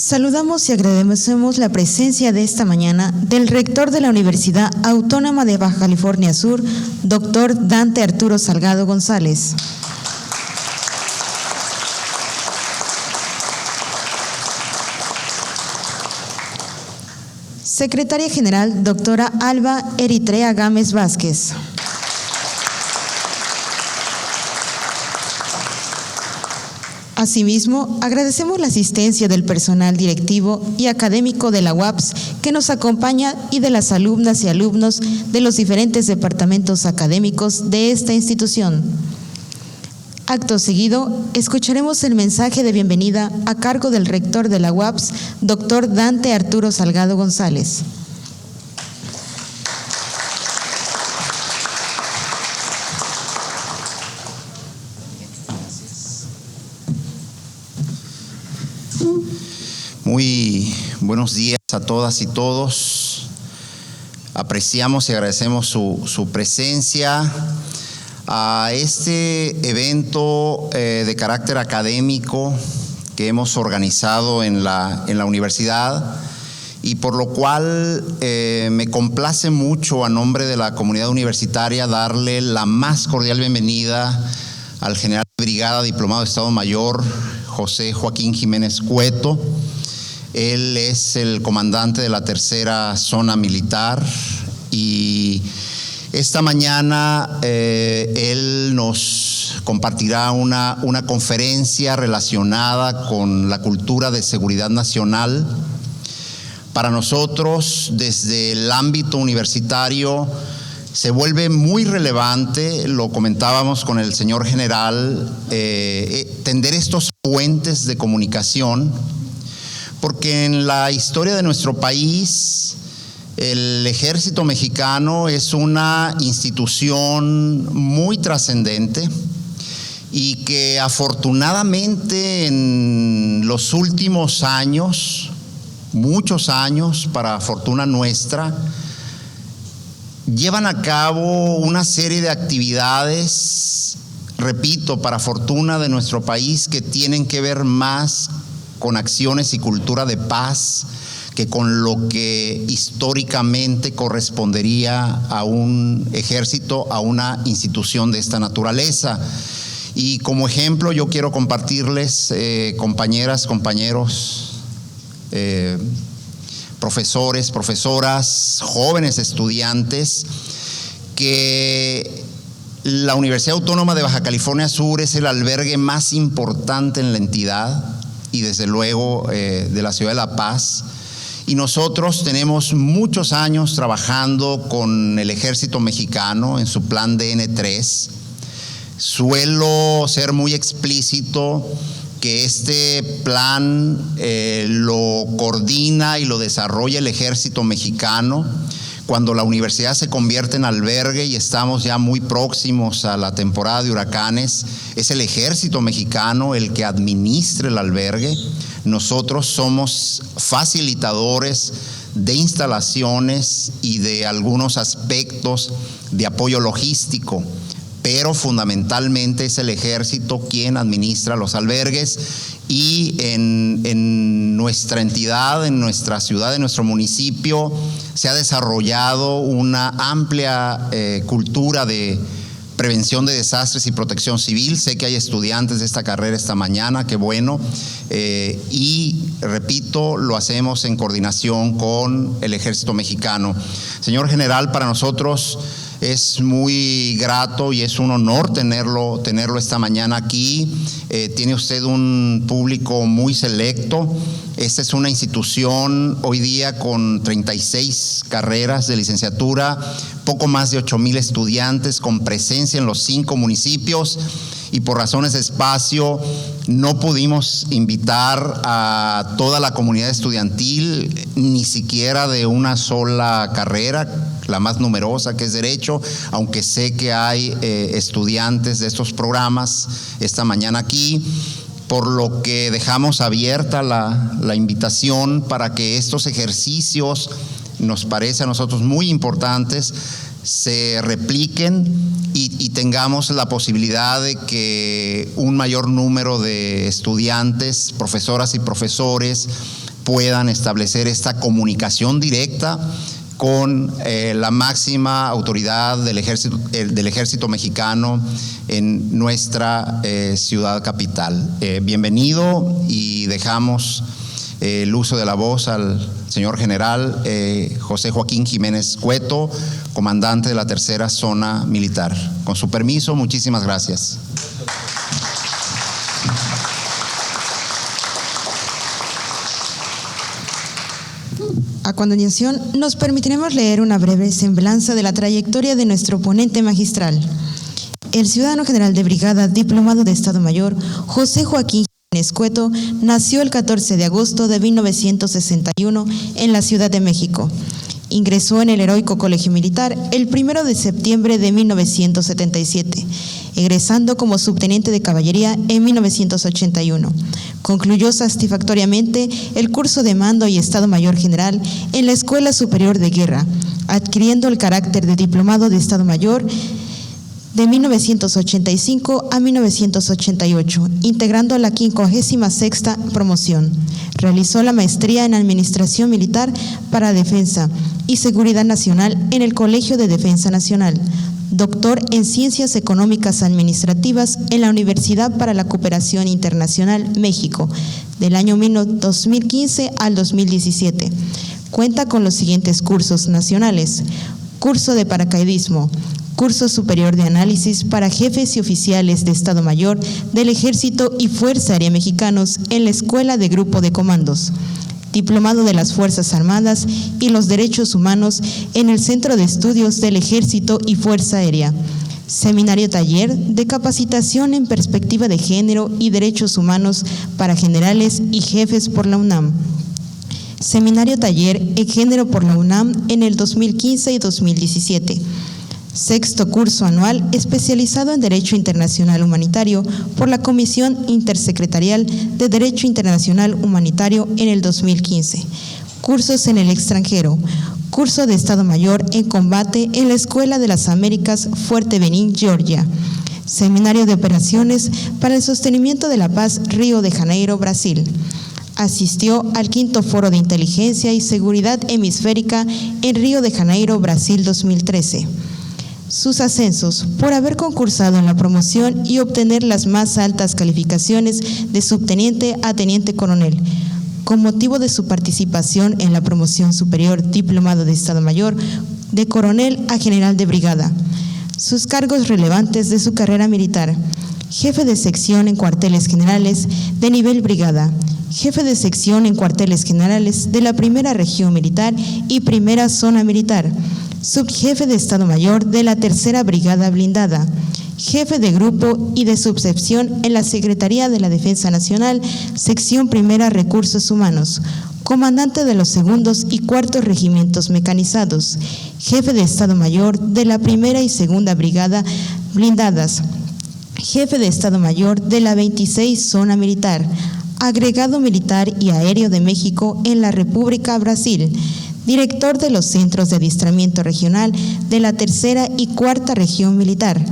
Saludamos y agradecemos la presencia de esta mañana del rector de la Universidad Autónoma de Baja California Sur, doctor Dante Arturo Salgado González. Secretaria General, doctora Alba Eritrea Gámez Vázquez. Asimismo, agradecemos la asistencia del personal directivo y académico de la UAPS que nos acompaña y de las alumnas y alumnos de los diferentes departamentos académicos de esta institución. Acto seguido, escucharemos el mensaje de bienvenida a cargo del rector de la UAPS, doctor Dante Arturo Salgado González. Muy buenos días a todas y todos. Apreciamos y agradecemos su presencia a este evento de carácter académico que hemos organizado en la universidad y por lo cual me complace mucho a nombre de la comunidad universitaria darle la más cordial bienvenida al general de brigada diplomado de Estado Mayor José Joaquín Jiménez Cueto. Él es el comandante de la tercera zona militar y esta mañana él nos compartirá una conferencia relacionada con la cultura de seguridad nacional. Para nosotros, desde el ámbito universitario, se vuelve muy relevante, lo comentábamos con el señor general, tender estos puentes de comunicación, porque en la historia de nuestro país, el Ejército Mexicano es una institución muy trascendente y que afortunadamente en los últimos años, muchos años para fortuna nuestra, llevan a cabo una serie de actividades, repito, para fortuna de nuestro país, que tienen que ver más con acciones y cultura de paz que con lo que históricamente correspondería a un ejército, a una institución de esta naturaleza. Y como ejemplo yo quiero compartirles, compañeras, compañeros, profesores, profesoras, jóvenes estudiantes, que la Universidad Autónoma de Baja California Sur es el albergue más importante en la entidad y desde luego de la ciudad de La Paz. Y nosotros tenemos muchos años trabajando con el Ejército Mexicano en su plan DN3. Suelo ser muy explícito que este plan lo coordina y lo desarrolla el Ejército Mexicano. Cuando la universidad se convierte en albergue y estamos ya muy próximos a la temporada de huracanes, es el Ejército Mexicano el que administra el albergue. Nosotros somos facilitadores de instalaciones y de algunos aspectos de apoyo logístico, pero fundamentalmente es el Ejército quien administra los albergues. Y en nuestra entidad, en nuestra ciudad, en nuestro municipio, se ha desarrollado una amplia cultura de prevención de desastres y protección civil. Sé que hay estudiantes de esta carrera esta mañana, qué bueno. Y repito, lo hacemos en coordinación con el Ejército Mexicano. Señor general, para nosotros es muy grato y es un honor tenerlo esta mañana aquí. Tiene usted un público muy selecto. Esta es una institución hoy día con 36 carreras de licenciatura, poco más de 8,000 estudiantes con presencia en los 5 municipios. Y por razones de espacio no pudimos invitar a toda la comunidad estudiantil, ni siquiera de una sola carrera, la más numerosa, que es Derecho, aunque sé que hay estudiantes de estos programas esta mañana aquí, por lo que dejamos abierta la invitación para que estos ejercicios, nos parece a nosotros muy importantes, se repliquen y tengamos la posibilidad de que un mayor número de estudiantes, profesoras y profesores puedan establecer esta comunicación directa con la máxima autoridad del ejército mexicano en nuestra ciudad capital. Bienvenido, y dejamos el uso de la voz al señor general José Joaquín Jiménez Cueto, comandante de la Tercera Zona Militar. Con su permiso, muchísimas gracias. A continuación, nos permitiremos leer una breve semblanza de la trayectoria de nuestro ponente magistral. El ciudadano general de brigada, diplomado de Estado Mayor, José Joaquín Jiménez Cueto, nació el 14 de agosto de 1961 en la Ciudad de México. Ingresó en el Heroico Colegio Militar el 1 de septiembre de 1977, egresando como subteniente de caballería en 1981. Concluyó satisfactoriamente el curso de mando y Estado Mayor General en la Escuela Superior de Guerra, adquiriendo el carácter de diplomado de Estado Mayor de 1985 a 1988, integrando la 56ª promoción. Realizó la maestría en Administración Militar para Defensa y Seguridad Nacional en el Colegio de Defensa Nacional. Doctor en Ciencias Económicas Administrativas en la Universidad para la Cooperación Internacional México, del año 2015 al 2017. Cuenta con los siguientes cursos nacionales: curso de paracaidismo, curso superior de análisis para jefes y oficiales de Estado Mayor del Ejército y Fuerza Aérea Mexicanos en la Escuela de Grupo de Comandos, diplomado de las Fuerzas Armadas y los Derechos Humanos en el Centro de Estudios del Ejército y Fuerza Aérea, seminario taller de capacitación en perspectiva de género y derechos humanos para generales y jefes por la UNAM, seminario taller en género por la UNAM en el 2015 y 2017, sexto curso anual especializado en Derecho Internacional Humanitario por la Comisión Intersecretarial de Derecho Internacional Humanitario en el 2015. Cursos en el extranjero. Curso de Estado Mayor en Combate en la Escuela de las Américas, Fuerte Benning, Georgia. Seminario de Operaciones para el Sostenimiento de la Paz, Río de Janeiro, Brasil. Asistió al 5º Foro de Inteligencia y Seguridad Hemisférica en Río de Janeiro, Brasil, 2013. Sus ascensos: por haber concursado en la promoción y obtener las más altas calificaciones de subteniente a teniente coronel, con motivo de su participación en la promoción superior diplomado de Estado Mayor de coronel a general de brigada. Sus cargos relevantes de su carrera militar: jefe de sección en cuarteles generales de nivel brigada, jefe de sección en cuarteles generales de la Primera Región Militar y Primera Zona Militar, subjefe de Estado Mayor de la Tercera Brigada Blindada, jefe de grupo y de subsección en la Secretaría de la Defensa Nacional, sección Primera Recursos Humanos, comandante de los segundos y cuartos regimientos mecanizados, jefe de Estado Mayor de la Primera y Segunda Brigada Blindadas, jefe de Estado Mayor de la 26 Zona Militar, agregado militar y aéreo de México en la República Brasil, director de los Centros de Adiestramiento Regional de la Tercera y Cuarta Región Militar,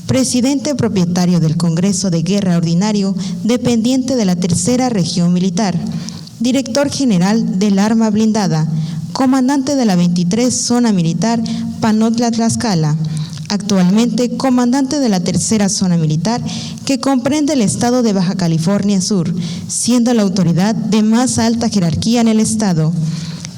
presidente propietario del Congreso de Guerra Ordinario, dependiente de la Tercera Región Militar, director general del Arma Blindada, comandante de la 23 Zona Militar, Panotla, Tlaxcala, actualmente comandante de la Tercera Zona Militar, que comprende el estado de Baja California Sur, siendo la autoridad de más alta jerarquía en el estado.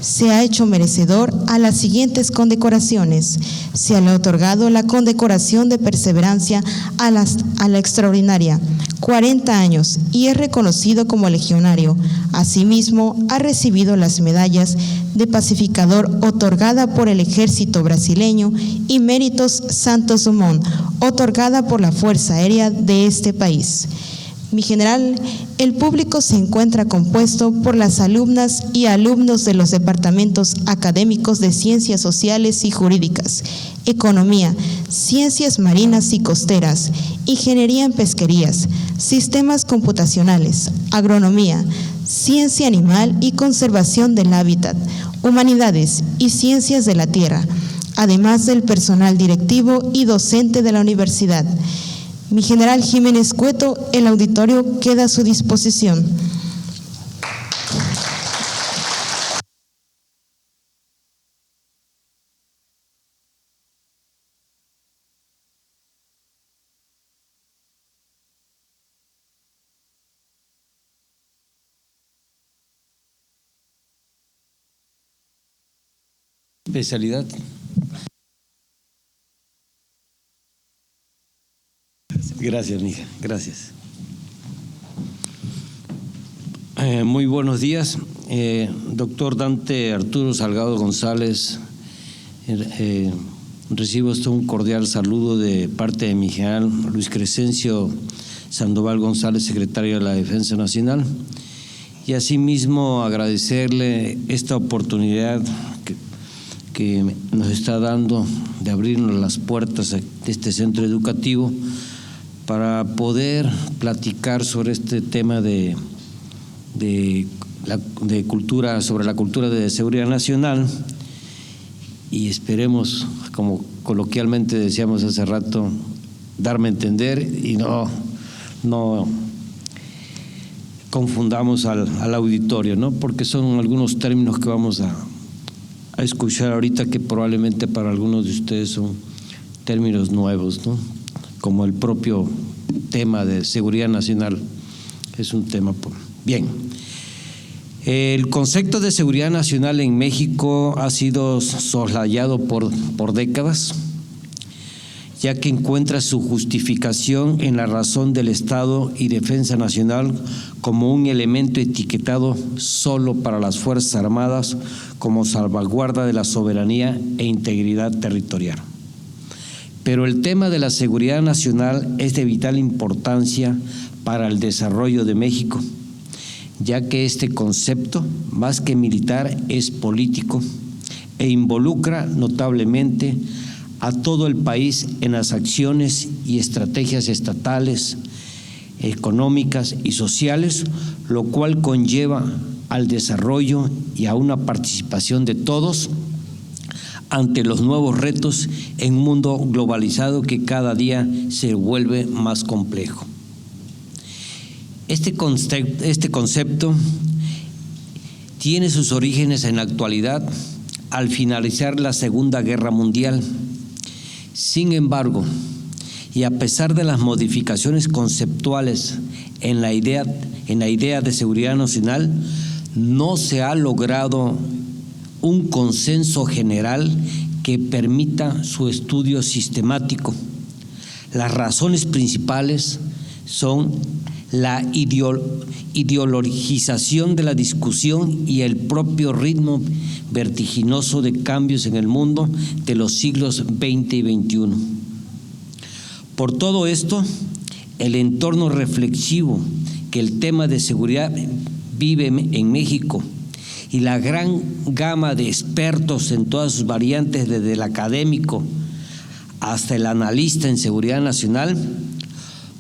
Se ha hecho merecedor a las siguientes condecoraciones. Se le ha otorgado la condecoración de perseverancia a la extraordinaria, 40 años, y es reconocido como legionario. Asimismo, ha recibido las medallas de pacificador otorgada por el Ejército brasileño y Méritos Santos Dumont, otorgada por la Fuerza Aérea de este país. Mi general, el público se encuentra compuesto por las alumnas y alumnos de los departamentos académicos de Ciencias Sociales y Jurídicas, Economía, Ciencias Marinas y Costeras, Ingeniería en Pesquerías, Sistemas Computacionales, Agronomía, Ciencia Animal y Conservación del Hábitat, Humanidades y Ciencias de la Tierra, además del personal directivo y docente de la universidad. Mi general Jiménez Cueto, el auditorio queda a su disposición. especialidad. Gracias, mija. Gracias. Muy buenos días. Doctor Dante Arturo Salgado González, recibo un cordial saludo de parte de mi general Luis Crescencio Sandoval González, secretario de la Defensa Nacional, y asimismo agradecerle esta oportunidad que nos está dando de abrirnos las puertas de este centro educativo para poder platicar sobre este tema de cultura, sobre la cultura de seguridad nacional, y esperemos, como coloquialmente decíamos hace rato, darme a entender y no confundamos al auditorio, ¿no? Porque son algunos términos que vamos a escuchar ahorita que probablemente para algunos de ustedes son términos nuevos, ¿no? Como el propio tema de seguridad nacional es un tema. Bien, el concepto de seguridad nacional en México ha sido soslayado por décadas, ya que encuentra su justificación en la razón del Estado y defensa nacional como un elemento etiquetado solo para las Fuerzas Armadas como salvaguarda de la soberanía e integridad territorial. Pero el tema de la seguridad nacional es de vital importancia para el desarrollo de México, ya que este concepto, más que militar, es político e involucra notablemente a todo el país en las acciones y estrategias estatales, económicas y sociales, lo cual conlleva al desarrollo y a una participación de todos ante los nuevos retos en un mundo globalizado que cada día se vuelve más complejo. Este concepto tiene sus orígenes en la actualidad al finalizar la Segunda Guerra Mundial. Sin embargo, y a pesar de las modificaciones conceptuales en la idea de seguridad nacional, no se ha logrado un consenso general que permita su estudio sistemático. Las razones principales son la ideologización de la discusión y el propio ritmo vertiginoso de cambios en el mundo de los siglos XX y XXI. Por todo esto, el entorno reflexivo que el tema de seguridad vive en México y la gran gama de expertos en todas sus variantes, desde el académico hasta el analista en seguridad nacional,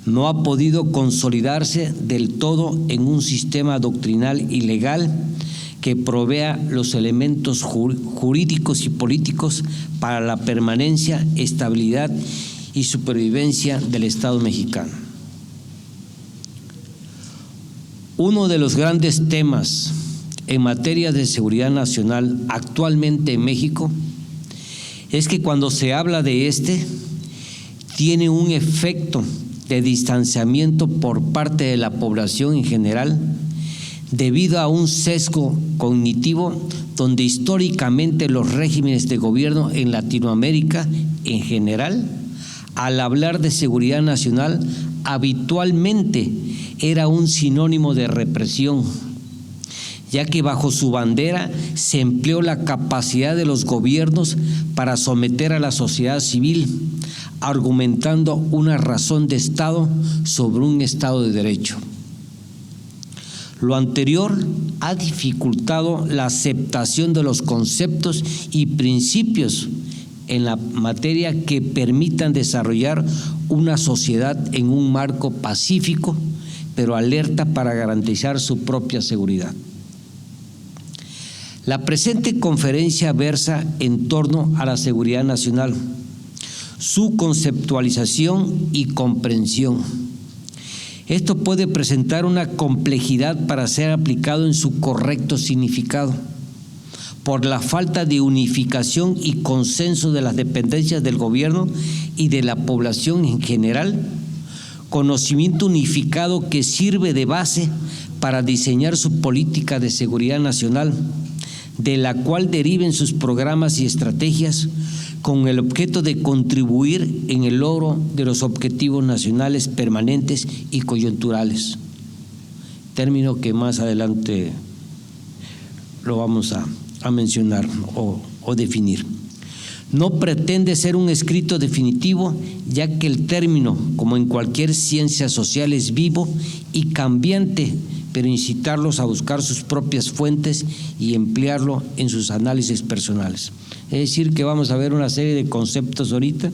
no ha podido consolidarse del todo en un sistema doctrinal y legal que provea los elementos jurídicos y políticos para la permanencia, estabilidad y supervivencia del Estado mexicano. Uno de los grandes temas en materia de seguridad nacional actualmente en México es que cuando se habla de tiene un efecto de distanciamiento por parte de la población en general debido a un sesgo cognitivo donde históricamente los regímenes de gobierno en Latinoamérica en general, al hablar de seguridad nacional, habitualmente era un sinónimo de represión, ya que bajo su bandera se empleó la capacidad de los gobiernos para someter a la sociedad civil, argumentando una razón de Estado sobre un Estado de Derecho. Lo anterior ha dificultado la aceptación de los conceptos y principios en la materia que permitan desarrollar una sociedad en un marco pacífico, pero alerta para garantizar su propia seguridad. La presente conferencia versa en torno a la seguridad nacional, su conceptualización y comprensión. Esto puede presentar una complejidad para ser aplicado en su correcto significado, por la falta de unificación y consenso de las dependencias del gobierno y de la población en general, conocimiento unificado que sirve de base para diseñar su política de seguridad nacional, de la cual deriven sus programas y estrategias con el objeto de contribuir en el logro de los objetivos nacionales permanentes y coyunturales, término que más adelante lo vamos a mencionar o definir. No pretende ser un escrito definitivo, ya que el término, como en cualquier ciencia social, es vivo y cambiante, pero incitarlos a buscar sus propias fuentes y emplearlo en sus análisis personales. Es decir, que vamos a ver una serie de conceptos ahorita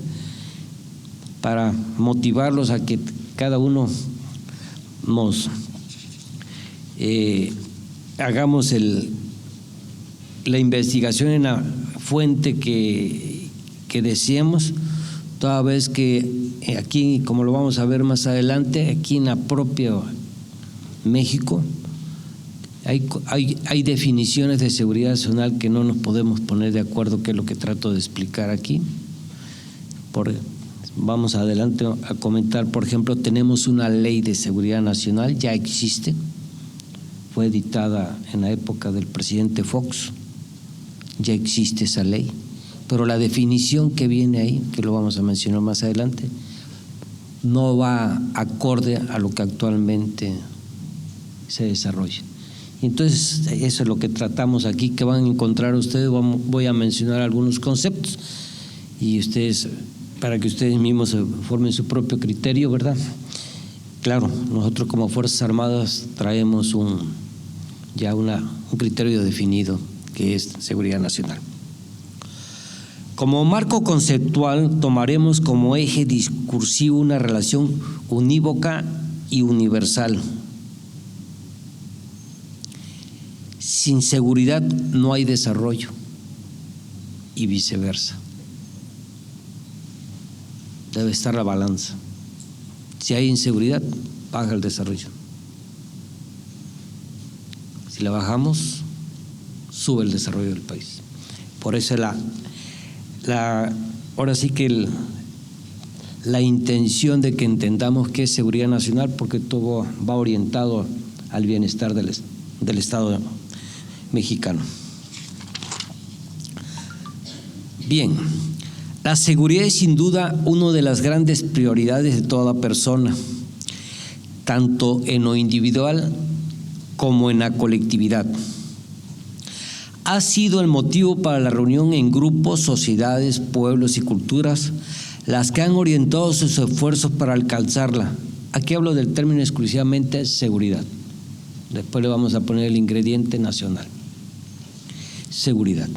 para motivarlos a que cada uno nos hagamos la investigación en la fuente que deseemos, toda vez que aquí, como lo vamos a ver más adelante, aquí en la propia México hay definiciones de seguridad nacional que no nos podemos poner de acuerdo, que es lo que trato de explicar aquí. Vamos adelante a comentar, por ejemplo, tenemos una ley de seguridad nacional, ya existe, fue editada en la época del presidente Fox, ya existe esa ley, pero la definición que viene ahí, que lo vamos a mencionar más adelante, no va acorde a lo que actualmente se desarrolla. Entonces, eso es lo que tratamos aquí, que van a encontrar ustedes. Voy a mencionar algunos conceptos y ustedes, para que ustedes mismos formen su propio criterio, ¿verdad? Claro, nosotros como Fuerzas Armadas traemos ya un criterio definido, que es seguridad nacional. Como marco conceptual, tomaremos como eje discursivo una relación unívoca y universal. Sin seguridad no hay desarrollo y viceversa. Debe estar la balanza. Si hay inseguridad, baja el desarrollo. Si la bajamos, sube el desarrollo del país. Por eso ahora sí que la intención de que entendamos qué es seguridad nacional, porque todo va orientado al bienestar del Estado mexicano. Bien, la seguridad es sin duda una de las grandes prioridades de toda persona, tanto en lo individual como en la colectividad. Ha sido el motivo para la reunión en grupos, sociedades, pueblos y culturas las que han orientado sus esfuerzos para alcanzarla. Aquí hablo del término exclusivamente seguridad. Después le vamos a poner el ingrediente nacional. Seguridad.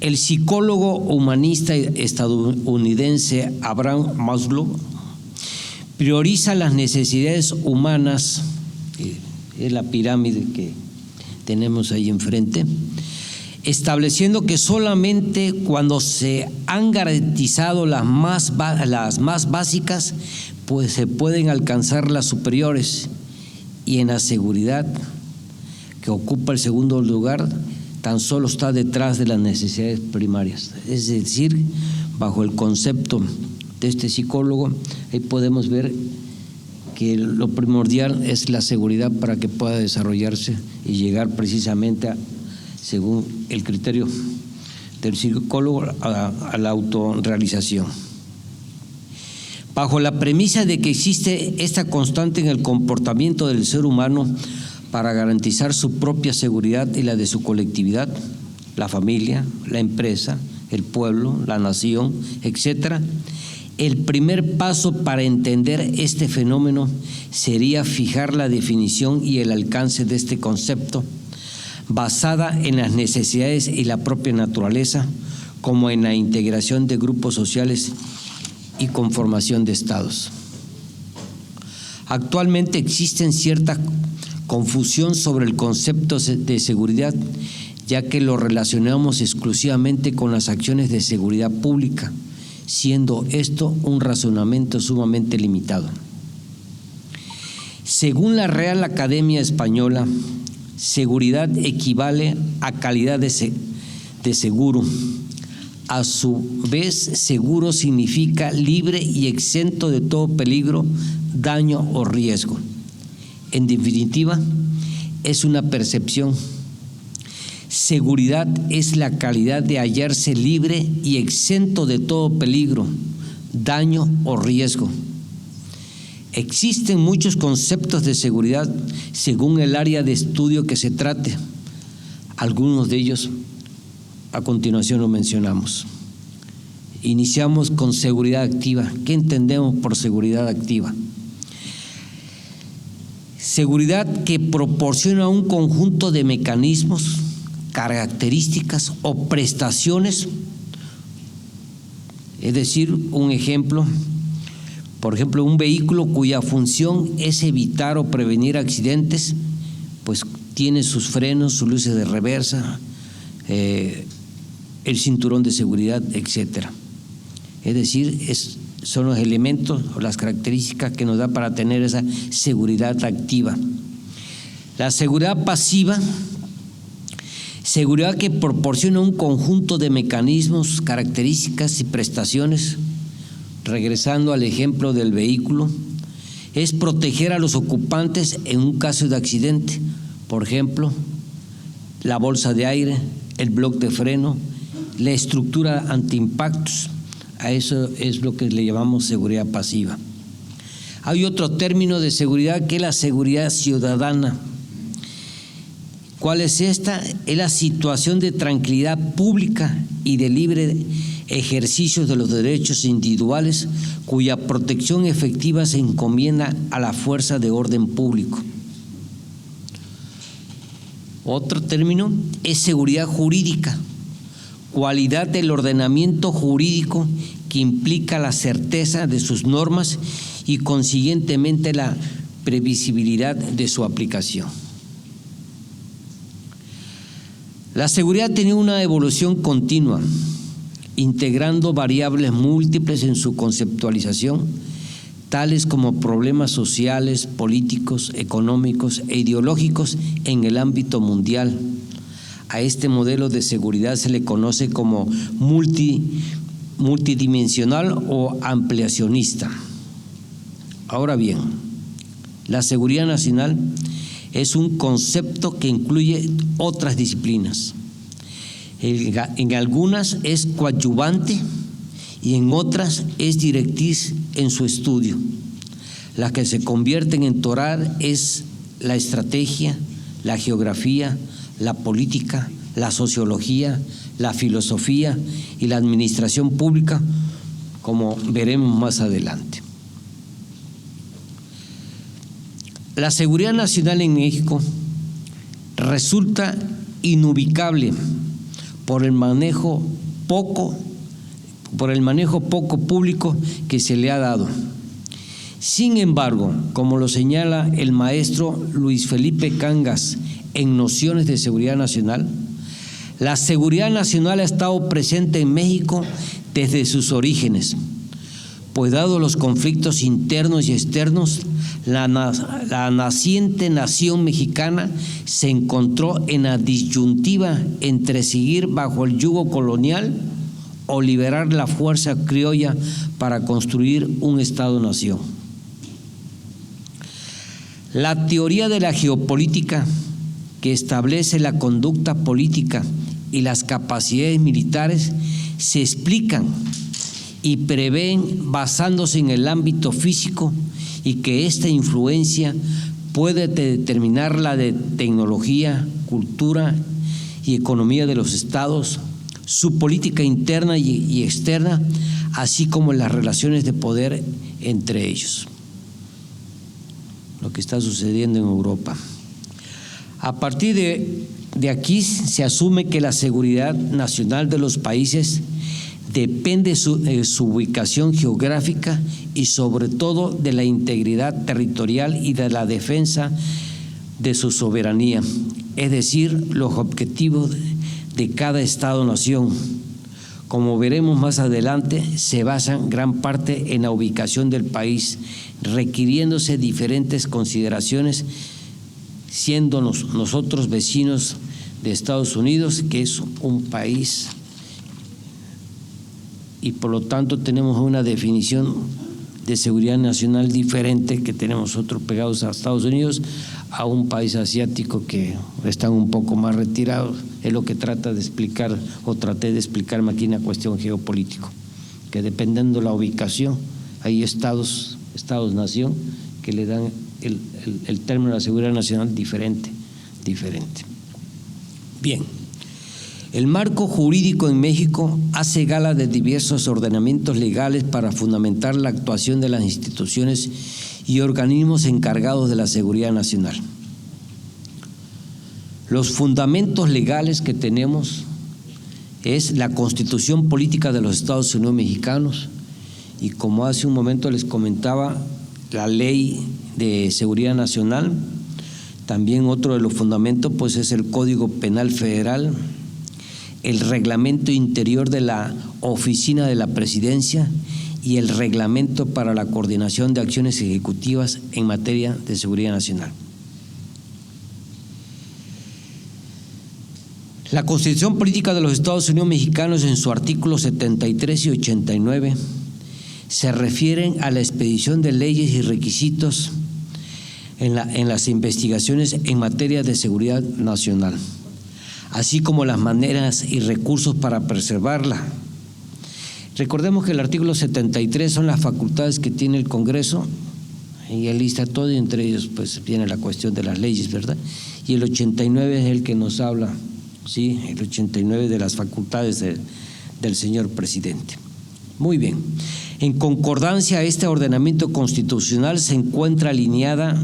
El psicólogo humanista estadounidense Abraham Maslow prioriza las necesidades humanas, es la pirámide que tenemos ahí enfrente, estableciendo que solamente cuando se han garantizado las más básicas, pues se pueden alcanzar las superiores, y en la seguridad, que ocupa el segundo lugar, tan solo está detrás de las necesidades primarias. Es decir, bajo el concepto de este psicólogo, ahí podemos ver que lo primordial es la seguridad para que pueda desarrollarse y llegar precisamente según el criterio del psicólogo, a la autorrealización. Bajo la premisa de que existe esta constante en el comportamiento del ser humano para garantizar su propia seguridad y la de su colectividad, la familia, la empresa, el pueblo, la nación, etcétera, el primer paso para entender este fenómeno sería fijar la definición y el alcance de este concepto, basada en las necesidades y la propia naturaleza, como en la integración de grupos sociales y conformación de estados. Actualmente existe cierta confusión sobre el concepto de seguridad, ya que lo relacionamos exclusivamente con las acciones de seguridad pública, siendo esto un razonamiento sumamente limitado. Según la Real Academia Española, seguridad equivale a calidad de seguro. A su vez, seguro significa libre y exento de todo peligro, daño o riesgo. En definitiva, es una percepción. Seguridad es la calidad de hallarse libre y exento de todo peligro, daño o riesgo. Existen muchos conceptos de seguridad según el área de estudio que se trate. Algunos de ellos a continuación lo mencionamos. Iniciamos con seguridad activa. ¿Qué entendemos por seguridad activa? Seguridad que proporciona un conjunto de mecanismos, características o prestaciones. Es decir, un ejemplo, por ejemplo, un vehículo cuya función es evitar o prevenir accidentes, pues tiene sus frenos, sus luces de reversa, el cinturón de seguridad, etcétera. Es decir, son los elementos o las características que nos da para tener esa seguridad activa. La seguridad pasiva, seguridad que proporciona un conjunto de mecanismos, características y prestaciones. Regresando al ejemplo del vehículo, es proteger a los ocupantes en un caso de accidente. Por ejemplo, la bolsa de aire, el bloque de freno, la estructura antiimpactos. A eso es lo que le llamamos seguridad pasiva. Hay otro término de seguridad que es la seguridad ciudadana. ¿Cuál es esta? Es la situación de tranquilidad pública y de libre ejercicio de los derechos individuales cuya protección efectiva se encomienda a la fuerza de orden público. Otro término es seguridad jurídica, cualidad del ordenamiento jurídico que implica la certeza de sus normas y consiguientemente la previsibilidad de su aplicación. La seguridad tiene una evolución continua, integrando variables múltiples en su conceptualización, tales como problemas sociales, políticos, económicos e ideológicos en el ámbito mundial. A este modelo de seguridad se le conoce como multidimensional o ampliacionista. Ahora bien, la seguridad nacional es un concepto que incluye otras disciplinas. En algunas es coadyuvante y en otras es directriz en su estudio. Las que se convierten en toral es la estrategia, la geografía, la política, la sociología, la filosofía y la administración pública, como veremos más adelante. La seguridad nacional en México resulta inubicable por el manejo poco público que se le ha dado. Sin embargo, como lo señala el maestro Luis Felipe Cangas en Nociones de Seguridad Nacional, la seguridad nacional ha estado presente en México desde sus orígenes, pues dado los conflictos internos y externos, la naciente nación mexicana se encontró en la disyuntiva entre seguir bajo el yugo colonial o liberar la fuerza criolla para construir un Estado-nación. La teoría de la geopolítica, que establece la conducta política y las capacidades militares, se explican y prevén basándose en el ámbito físico y que esta influencia puede determinar la de tecnología, cultura y economía de los estados, su política interna y externa, así como las relaciones de poder entre ellos. Lo que está sucediendo en Europa. A partir de aquí se asume que la seguridad nacional de los países depende de su ubicación geográfica y sobre todo de la integridad territorial y de la defensa de su soberanía, es decir, los objetivos de cada Estado-nación. Como veremos más adelante, se basan gran parte en la ubicación del país, requiriéndose diferentes consideraciones, siendo nosotros vecinos de Estados Unidos, que es un país, y por lo tanto tenemos una definición de seguridad nacional diferente que tenemos nosotros pegados a Estados Unidos, a un país asiático que están un poco más retirados. Es lo que trata de explicar, o traté de explicarme aquí en la cuestión geopolítica, que dependiendo de la ubicación, hay estados-nación que le dan el término de la seguridad nacional diferente. Bien, el marco jurídico en México hace gala de diversos ordenamientos legales para fundamentar la actuación de las instituciones y organismos encargados de la seguridad nacional. Los fundamentos legales que tenemos es la Constitución Política de los Estados Unidos Mexicanos y, como hace un momento les comentaba, la Ley de Seguridad Nacional. También otro de los fundamentos pues es el Código Penal Federal, el Reglamento Interior de la Oficina de la Presidencia y el Reglamento para la Coordinación de Acciones Ejecutivas en materia de seguridad nacional. La Constitución Política de los Estados Unidos Mexicanos, en su artículo 73 y 89, se refieren a la expedición de leyes y requisitos en las investigaciones en materia de seguridad nacional, así como las maneras y recursos para preservarla. Recordemos que el artículo 73 son las facultades que tiene el Congreso, y él lista todo, y entre ellos pues viene la cuestión de las leyes, ¿verdad? Y el 89 es el que nos habla, ¿sí? El 89 de las facultades del señor presidente. Muy bien. En concordancia a este ordenamiento constitucional se encuentra alineada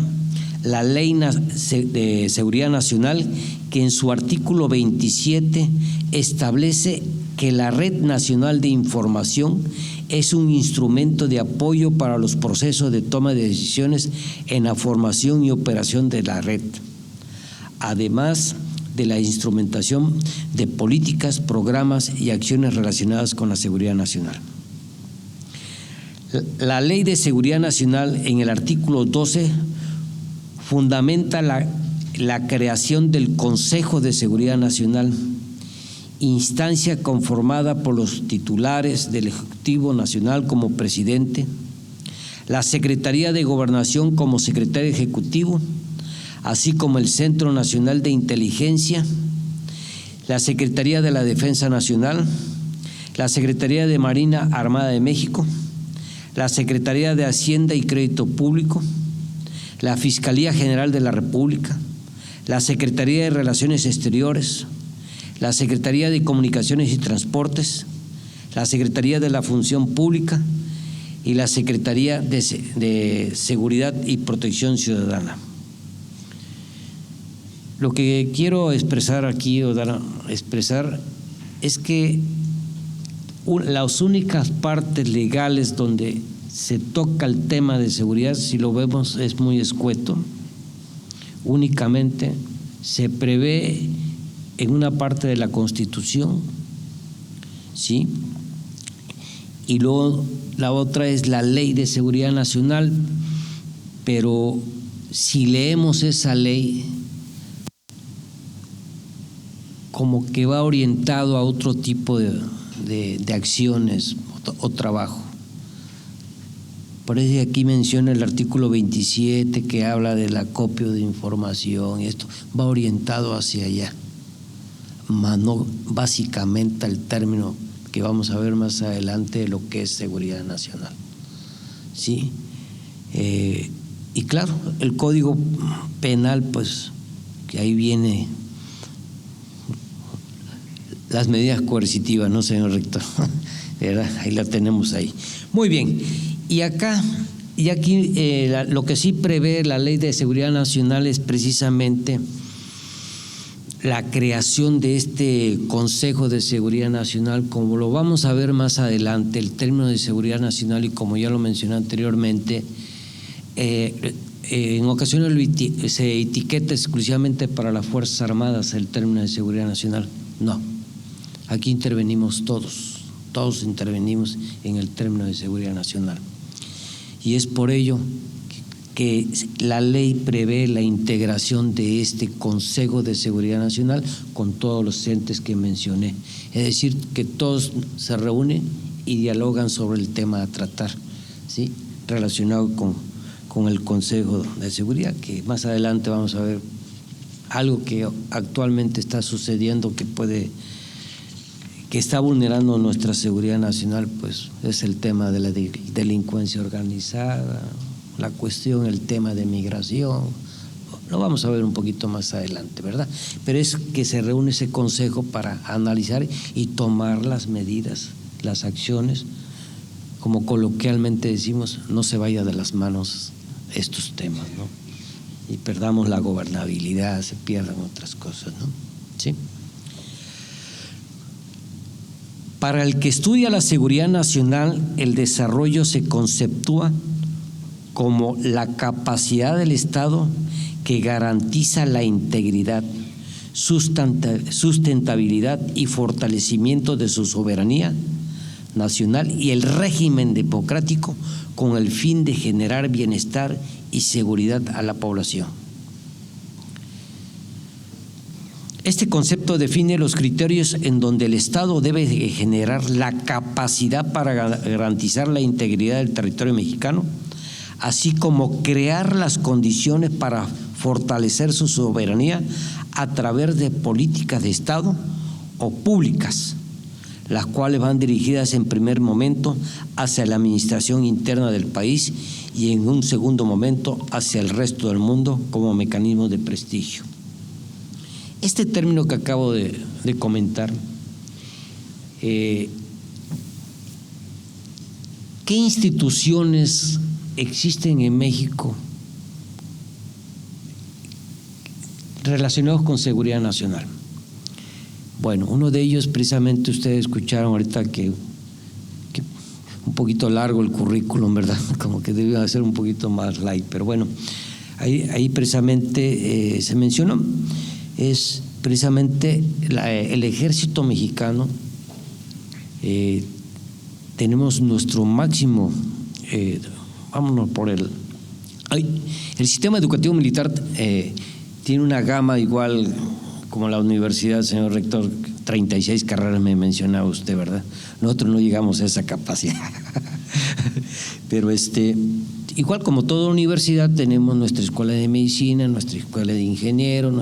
la Ley de Seguridad Nacional, que en su artículo 27 establece que la Red Nacional de Información es un instrumento de apoyo para los procesos de toma de decisiones en la formación y operación de la red, además de la instrumentación de políticas, programas y acciones relacionadas con la seguridad nacional. La Ley de Seguridad Nacional, en el artículo 12, fundamenta la creación del Consejo de Seguridad Nacional, instancia conformada por los titulares del Ejecutivo Nacional como presidente, la Secretaría de Gobernación como secretario ejecutivo, así como el Centro Nacional de Inteligencia, la Secretaría de la Defensa Nacional, la Secretaría de Marina Armada de México, la Secretaría de Hacienda y Crédito Público, la Fiscalía General de la República, la Secretaría de Relaciones Exteriores, la Secretaría de Comunicaciones y Transportes, la Secretaría de la Función Pública y la Secretaría de Seguridad y Protección Ciudadana. Lo que quiero expresar aquí, es que las únicas partes legales donde se toca el tema de seguridad, si lo vemos, es muy escueto. Únicamente se prevé en una parte de la Constitución, ¿sí? Y luego la otra es la Ley de Seguridad Nacional, pero si leemos esa ley, como que va orientado a otro tipo de acciones o trabajo. Por eso aquí menciona el artículo 27 que habla del acopio de información, y esto va orientado hacia allá, mas no básicamente al término que vamos a ver más adelante de lo que es seguridad nacional. ¿Sí? Y claro, el Código Penal, pues que ahí viene las medidas coercitivas, ¿no, señor rector? ¿Verdad? Ahí la tenemos ahí. Muy bien. Y aquí lo que sí prevé la Ley de Seguridad Nacional es precisamente la creación de este Consejo de Seguridad Nacional. Como lo vamos a ver más adelante, el término de seguridad nacional, y como ya lo mencioné anteriormente, en ocasiones se etiqueta exclusivamente para las Fuerzas Armadas el término de seguridad nacional. No, aquí intervenimos todos intervenimos en el término de seguridad nacional. Y es por ello que la ley prevé la integración de este Consejo de Seguridad Nacional con todos los entes que mencioné. Es decir, que todos se reúnen y dialogan sobre el tema a tratar, ¿sí? relacionado con el Consejo de Seguridad, que más adelante vamos a ver algo que actualmente está sucediendo que está vulnerando nuestra seguridad nacional, pues es el tema de la delincuencia organizada, el tema de migración. Lo vamos a ver un poquito más adelante, ¿verdad? Pero es que se reúne ese consejo para analizar y tomar las medidas, las acciones, como coloquialmente decimos, no se vaya de las manos estos temas, ¿no? Y perdamos la gobernabilidad, se pierdan otras cosas, ¿no? ¿Sí? Para el que estudia la seguridad nacional, el desarrollo se conceptúa como la capacidad del Estado que garantiza la integridad, sustentabilidad y fortalecimiento de su soberanía nacional y el régimen democrático con el fin de generar bienestar y seguridad a la población. Este concepto define los criterios en donde el Estado debe generar la capacidad para garantizar la integridad del territorio mexicano, así como crear las condiciones para fortalecer su soberanía a través de políticas de Estado o públicas, las cuales van dirigidas en primer momento hacia la administración interna del país y en un segundo momento hacia el resto del mundo como mecanismo de prestigio. Este término que acabo de comentar, ¿qué instituciones existen en México relacionados con seguridad nacional? Bueno, uno de ellos precisamente ustedes escucharon ahorita que un poquito largo el currículum, ¿verdad? Como que debe ser un poquito más light, pero bueno, ahí precisamente se mencionó, es precisamente el Ejército Mexicano. Tenemos nuestro máximo, vámonos por el sistema educativo militar. Tiene una gama igual como la universidad, señor rector, 36 carreras me mencionaba usted, ¿verdad? Nosotros no llegamos a esa capacidad. Pero igual como toda universidad tenemos nuestra escuela de medicina, nuestra escuela de ingenieros,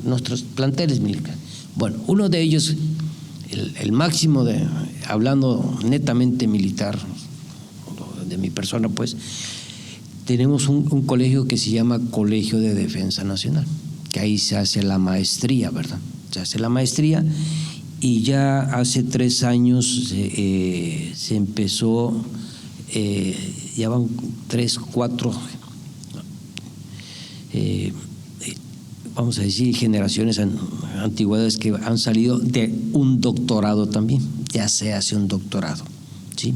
nuestros planteles militares. Bueno, uno de ellos, el máximo hablando netamente militar, de mi persona, pues, tenemos un colegio que se llama Colegio de Defensa Nacional, que ahí se hace la maestría, ¿verdad? Se hace la maestría y ya hace 3 años se empezó, ya van 3, 4, vamos a decir, generaciones, antigüedades que han salido de un doctorado también, ya se hace un doctorado, ¿sí?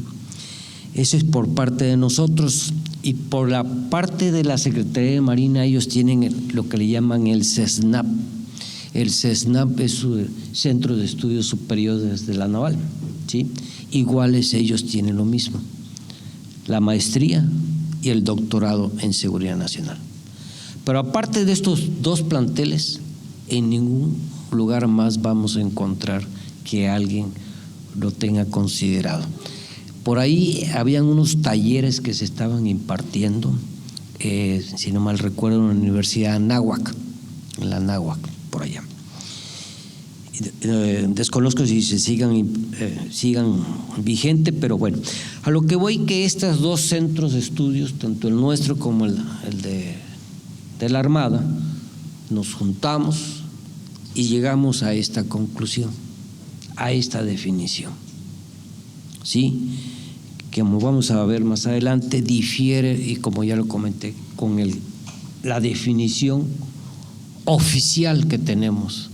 Eso es por parte de nosotros. Y por la parte de la Secretaría de Marina, ellos tienen lo que le llaman el CESNAP. El CESNAP es su Centro de Estudios Superiores de la Naval, ¿sí? Iguales ellos tienen lo mismo, la maestría y el doctorado en Seguridad Nacional. Pero aparte de estos 2 planteles, en ningún lugar más vamos a encontrar que alguien lo tenga considerado. Por ahí habían unos talleres que se estaban impartiendo, si no mal recuerdo, en la Universidad Anáhuac, en la Anáhuac, por allá. Desconozco si se sigan vigente, pero bueno, a lo que voy, que estos 2 centros de estudios, tanto el nuestro como el de la Armada, nos juntamos y llegamos a esta conclusión, a esta definición, ¿sí? Que como vamos a ver más adelante, difiere, y como ya lo comenté, con la definición oficial que tenemos,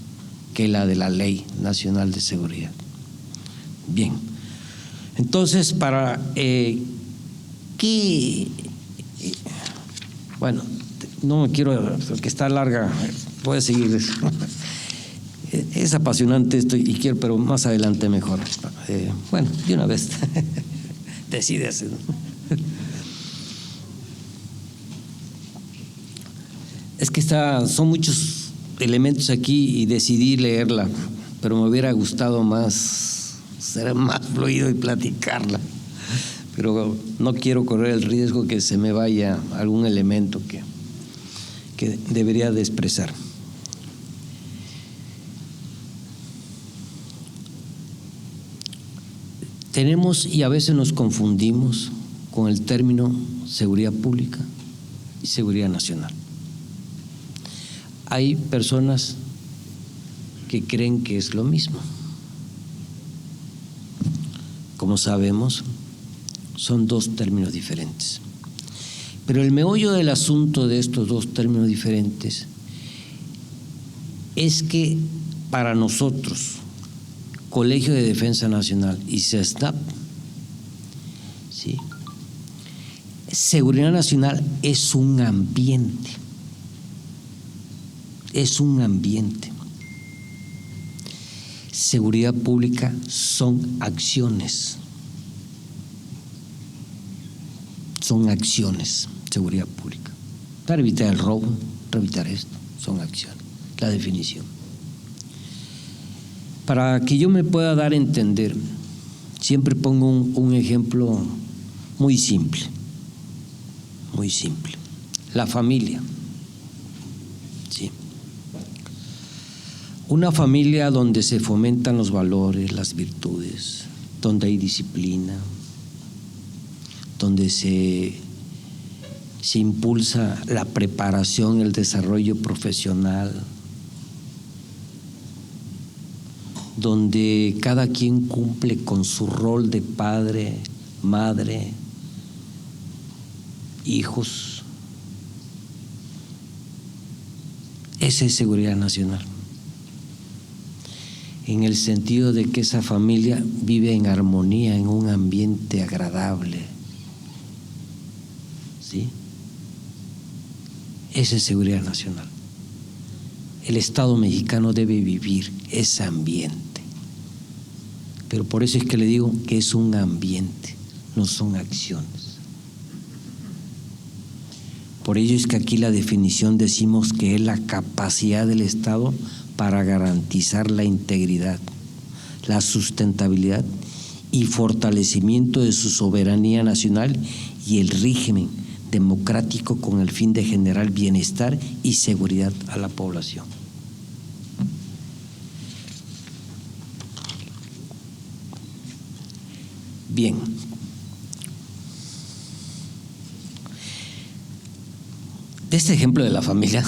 que es la de la Ley Nacional de Seguridad. Bien, entonces, bueno, no me quiero, porque está larga, voy a seguir. Es apasionante esto y quiero, pero más adelante mejor. Bueno, de una vez. Decides. Es que son muchos elementos aquí y decidí leerla, pero me hubiera gustado ser más fluido y platicarla. pero no quiero correr el riesgo que se me vaya algún elemento que debería de expresar. Tenemos, y a veces nos confundimos con el término seguridad pública y seguridad nacional. Hay personas que creen que es lo mismo. Como sabemos, son dos términos diferentes. Pero el meollo del asunto de estos dos términos diferentes es que para nosotros, Colegio de Defensa Nacional y CESNAP, ¿sí?, seguridad nacional es un ambiente. Es un ambiente. Seguridad pública son acciones. Son acciones, seguridad pública. Para evitar el robo, para evitar esto, son acciones. La definición. Para que yo me pueda dar a entender, siempre pongo un ejemplo muy simple. Muy simple. La familia. Sí. Una familia donde se fomentan los valores, las virtudes, donde hay disciplina, donde se impulsa la preparación, el desarrollo profesional, donde cada quien cumple con su rol de padre, madre, hijos. Esa es seguridad nacional, en el sentido de que esa familia vive en armonía, en un ambiente agradable. ¿Sí? Esa es seguridad nacional. El Estado mexicano debe vivir ese ambiente. Pero por eso es que le digo que es un ambiente, no son acciones. Por ello es que aquí la definición decimos que es la capacidad del Estado para garantizar la integridad, la sustentabilidad y fortalecimiento de su soberanía nacional y el régimen democrático con el fin de generar bienestar y seguridad a la población. Bien. De este ejemplo de la familia,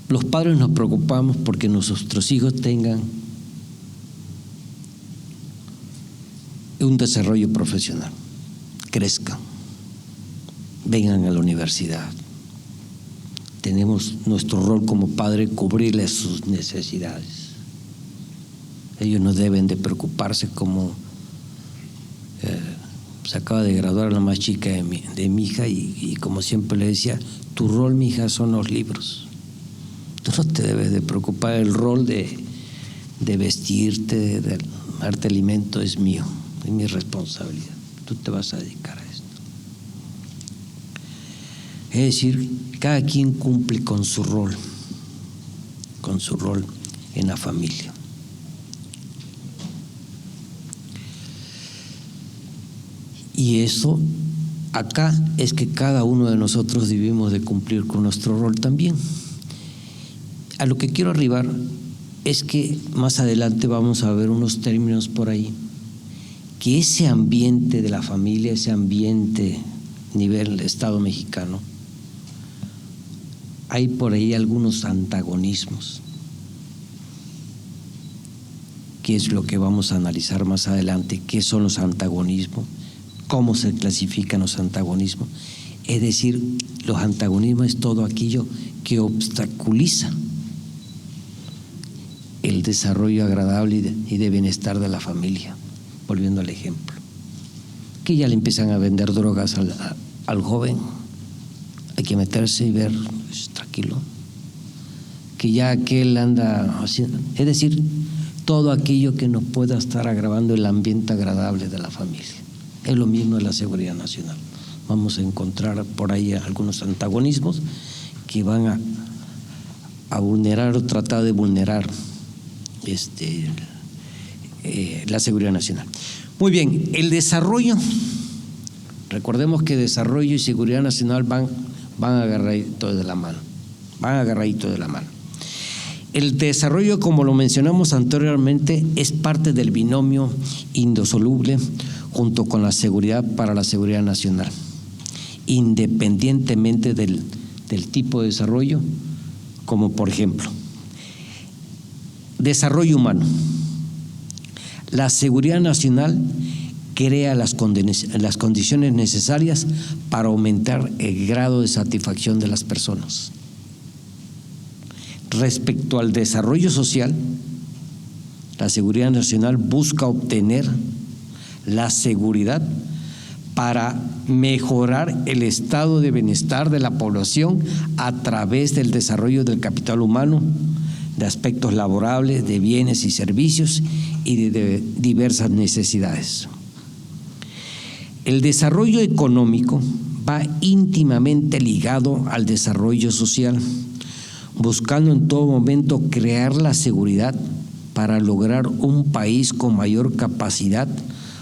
los padres nos preocupamos porque nuestros hijos tengan un desarrollo profesional, crezcan, vengan a la universidad. Tenemos nuestro rol como padre, cubrirles sus necesidades. Ellos no deben de preocuparse como se acaba de graduar la más chica de mi hija y como siempre le decía, tu rol, mi hija, son los libros. Tú no te debes de preocupar, el rol de vestirte, de darte alimento es mío, es mi responsabilidad. Tú te vas a dedicar a esto. Es decir, cada quien cumple con su rol en la familia. Y eso acá es que cada uno de nosotros debemos de cumplir con nuestro rol también. A lo que quiero arribar es que más adelante vamos a ver unos términos por ahí, que ese ambiente de la familia, ese ambiente nivel Estado mexicano, hay por ahí algunos antagonismos, que es lo que vamos a analizar más adelante, qué son los antagonismos, cómo se clasifican los antagonismos. Es decir, los antagonismos es todo aquello que obstaculiza el desarrollo agradable y de bienestar de la familia. Volviendo al ejemplo, que ya le empiezan a vender drogas al joven, hay que meterse y ver, pues, tranquilo, que ya aquel anda haciendo, es decir, todo aquello que nos pueda estar agravando el ambiente agradable de la familia. Es lo mismo de la seguridad nacional. Vamos a encontrar por ahí algunos antagonismos que van a vulnerar o tratar de vulnerar la seguridad nacional. Muy bien, el desarrollo, recordemos que desarrollo y seguridad nacional van agarraditos de la mano, El desarrollo, como lo mencionamos anteriormente, es parte del binomio indisoluble junto con la seguridad para la seguridad nacional, independientemente del tipo de desarrollo, como por ejemplo, desarrollo humano. La seguridad nacional crea las condiciones necesarias para aumentar el grado de satisfacción de las personas. Respecto al desarrollo social, la seguridad nacional busca obtener la seguridad para mejorar el estado de bienestar de la población a través del desarrollo del capital humano, de aspectos laborables, de bienes y servicios y de diversas necesidades. El desarrollo económico va íntimamente ligado al desarrollo social, buscando en todo momento crear la seguridad para lograr un país con mayor capacidad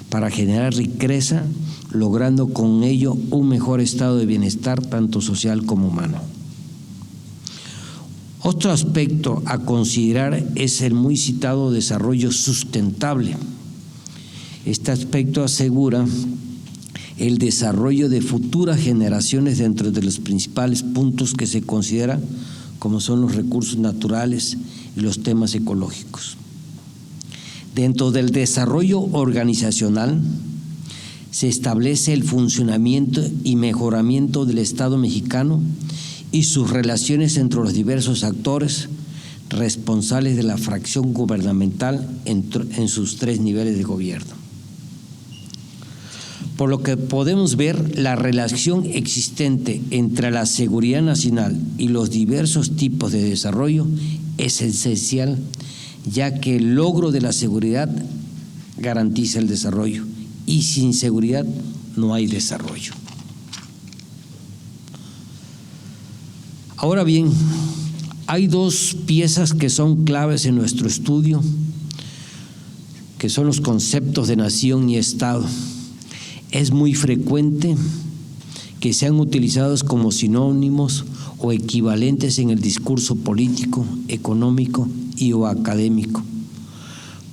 para generar riqueza, logrando con ello un mejor estado de bienestar tanto social como humano. Otro aspecto a considerar es el muy citado desarrollo sustentable. Este aspecto asegura el desarrollo de futuras generaciones dentro de los principales puntos que se consideran como son los recursos naturales y los temas ecológicos. Dentro del desarrollo organizacional se establece el funcionamiento y mejoramiento del Estado mexicano y sus relaciones entre los diversos actores responsables de la fracción gubernamental en sus 3 niveles de gobierno. Por lo que podemos ver, la relación existente entre la seguridad nacional y los diversos tipos de desarrollo es esencial, ya que el logro de la seguridad garantiza el desarrollo y sin seguridad no hay desarrollo. Ahora bien, hay 2 piezas que son claves en nuestro estudio, que son los conceptos de nación y Estado. Es muy frecuente que sean utilizados como sinónimos o equivalentes en el discurso político, económico y o académico,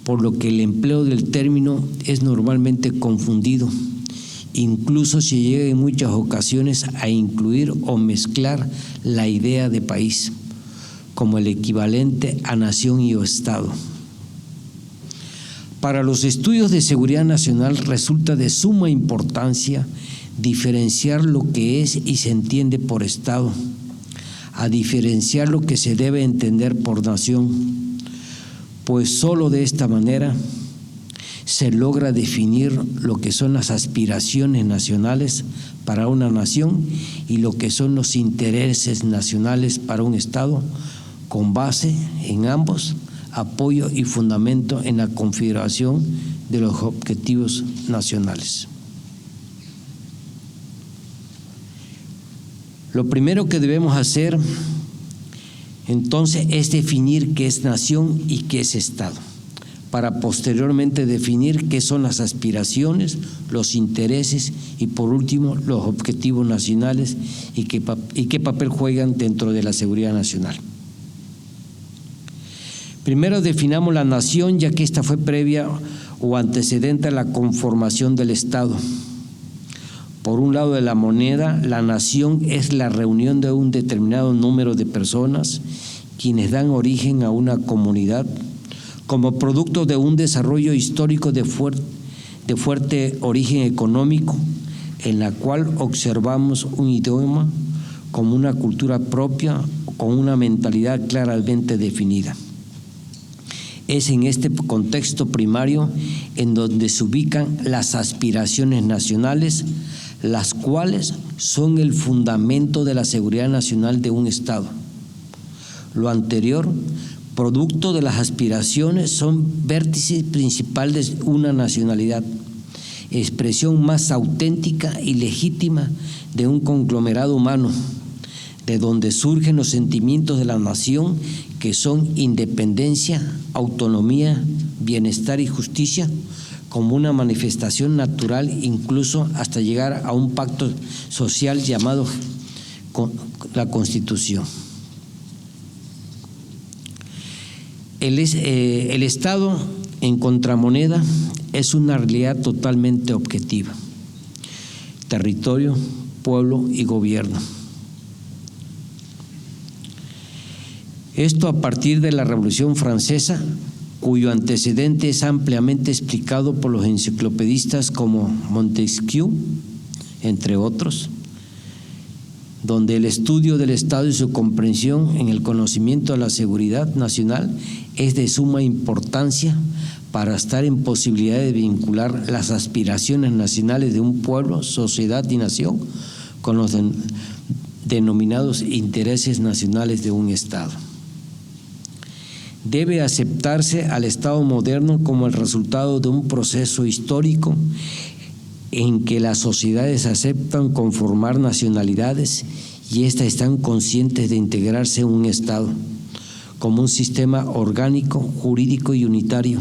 por lo que el empleo del término es normalmente confundido. Incluso se llega en muchas ocasiones a incluir o mezclar la idea de país como el equivalente a nación y o Estado. Para los estudios de seguridad nacional resulta de suma importancia diferenciar lo que es y se entiende por Estado, a diferenciar lo que se debe entender por nación, pues solo de esta manera se logra definir lo que son las aspiraciones nacionales para una nación y lo que son los intereses nacionales para un Estado, con base en ambos, apoyo y fundamento en la configuración de los objetivos nacionales. Lo primero que debemos hacer entonces es definir qué es nación y qué es Estado, para posteriormente definir qué son las aspiraciones, los intereses y por último los objetivos nacionales y qué papel juegan dentro de la seguridad nacional. Primero definamos la nación, ya que esta fue previa o antecedente a la conformación del Estado. Por un lado de la moneda, la nación es la reunión de un determinado número de personas quienes dan origen a una comunidad como producto de un desarrollo histórico de fuerte origen económico, en la cual observamos un idioma como una cultura propia con una mentalidad claramente definida. Es en este contexto primario en donde se ubican las aspiraciones nacionales, las cuales son el fundamento de la seguridad nacional de un Estado. Lo anterior, producto de las aspiraciones, son vértices principales de una nacionalidad, expresión más auténtica y legítima de un conglomerado humano, de donde surgen los sentimientos de la nación, que son independencia, autonomía, bienestar y justicia, como una manifestación natural, incluso hasta llegar a un pacto social llamado la Constitución. El Estado, en contramoneda, es una realidad totalmente objetiva: territorio, pueblo y gobierno. Esto a partir de la Revolución Francesa, cuyo antecedente es ampliamente explicado por los enciclopedistas como Montesquieu, entre otros, donde el estudio del Estado y su comprensión en el conocimiento de la seguridad nacional es de suma importancia para estar en posibilidad de vincular las aspiraciones nacionales de un pueblo, sociedad y nación con los denominados intereses nacionales de un Estado. Debe aceptarse al Estado moderno como el resultado de un proceso histórico en que las sociedades aceptan conformar nacionalidades y éstas están conscientes de integrarse en un Estado como un sistema orgánico, jurídico y unitario,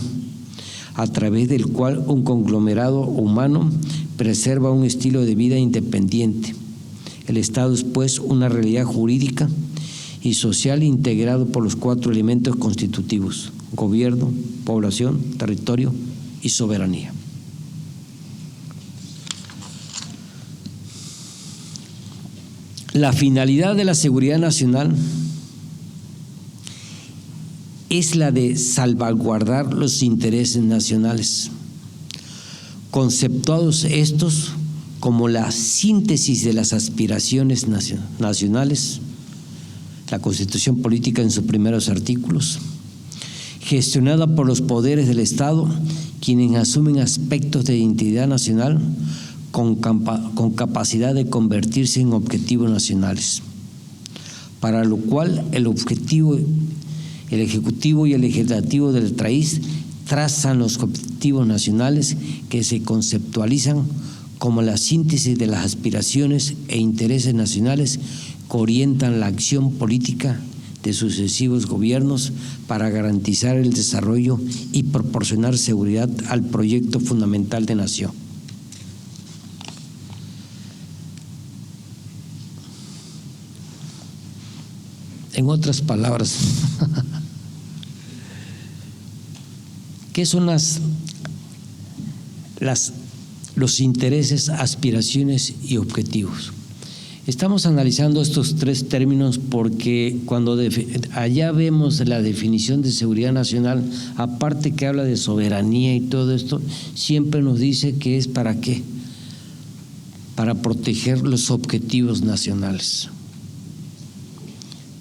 a través del cual un conglomerado humano preserva un estilo de vida independiente. El Estado es, pues, una realidad jurídica y social integrado por los 4 elementos constitutivos: gobierno, población, territorio y soberanía. La finalidad de la seguridad nacional es la de salvaguardar los intereses nacionales, conceptuados estos como la síntesis de las aspiraciones nacionales, la Constitución Política en sus primeros artículos, gestionada por los poderes del Estado, quienes asumen aspectos de identidad nacional con capacidad de convertirse en objetivos nacionales, para lo cual el Ejecutivo y el Legislativo del país trazan los objetivos nacionales que se conceptualizan como la síntesis de las aspiraciones e intereses nacionales que orientan la acción política de sucesivos gobiernos para garantizar el desarrollo y proporcionar seguridad al proyecto fundamental de nación. En otras palabras, ¿qué son los intereses, aspiraciones y objetivos? Estamos analizando estos 3 términos porque cuando allá vemos la definición de seguridad nacional, aparte que habla de soberanía y todo esto, siempre nos dice que es ¿para qué? Para proteger los objetivos nacionales.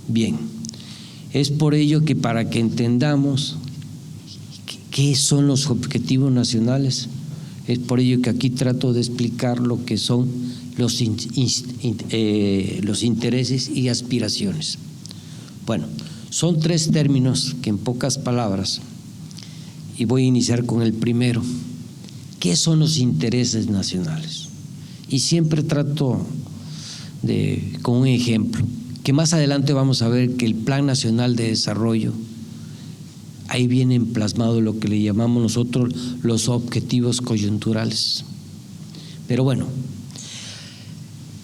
Bien, es por ello que para que entendamos qué son los objetivos nacionales, es por ello que aquí trato de explicar lo que son los intereses y aspiraciones. Bueno, son 3 términos que en pocas palabras, y voy a iniciar con el primero. ¿Qué son los intereses nacionales? Y siempre trato con un ejemplo, que más adelante vamos a ver que el Plan Nacional de Desarrollo, ahí vienen plasmados lo que le llamamos nosotros los objetivos coyunturales. Pero bueno,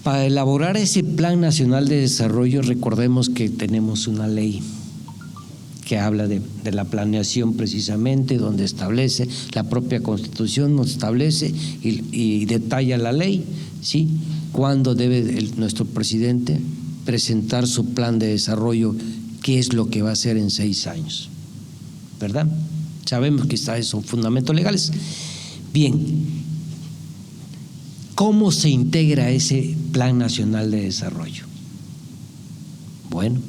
para elaborar ese Plan Nacional de Desarrollo, recordemos que tenemos una ley que habla de la planeación precisamente, donde establece, la propia Constitución nos establece y detalla la ley, ¿sí? Cuándo debe nuestro presidente presentar su plan de desarrollo, qué es lo que va a hacer en 6 años, ¿verdad? Sabemos que son fundamentos legales. Bien, ¿cómo se integra ese Plan Nacional de Desarrollo? Bueno,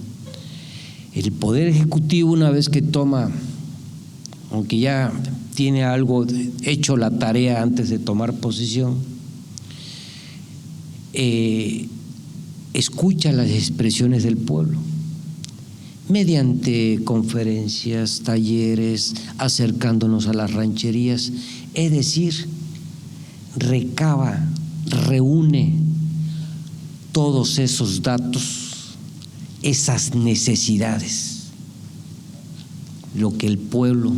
el Poder Ejecutivo, una vez que toma, aunque ya tiene algo hecho la tarea antes de tomar posesión, escucha las expresiones del pueblo mediante conferencias, talleres, acercándonos a las rancherías, es decir, recaba, reúne todos esos datos esas necesidades, lo que el pueblo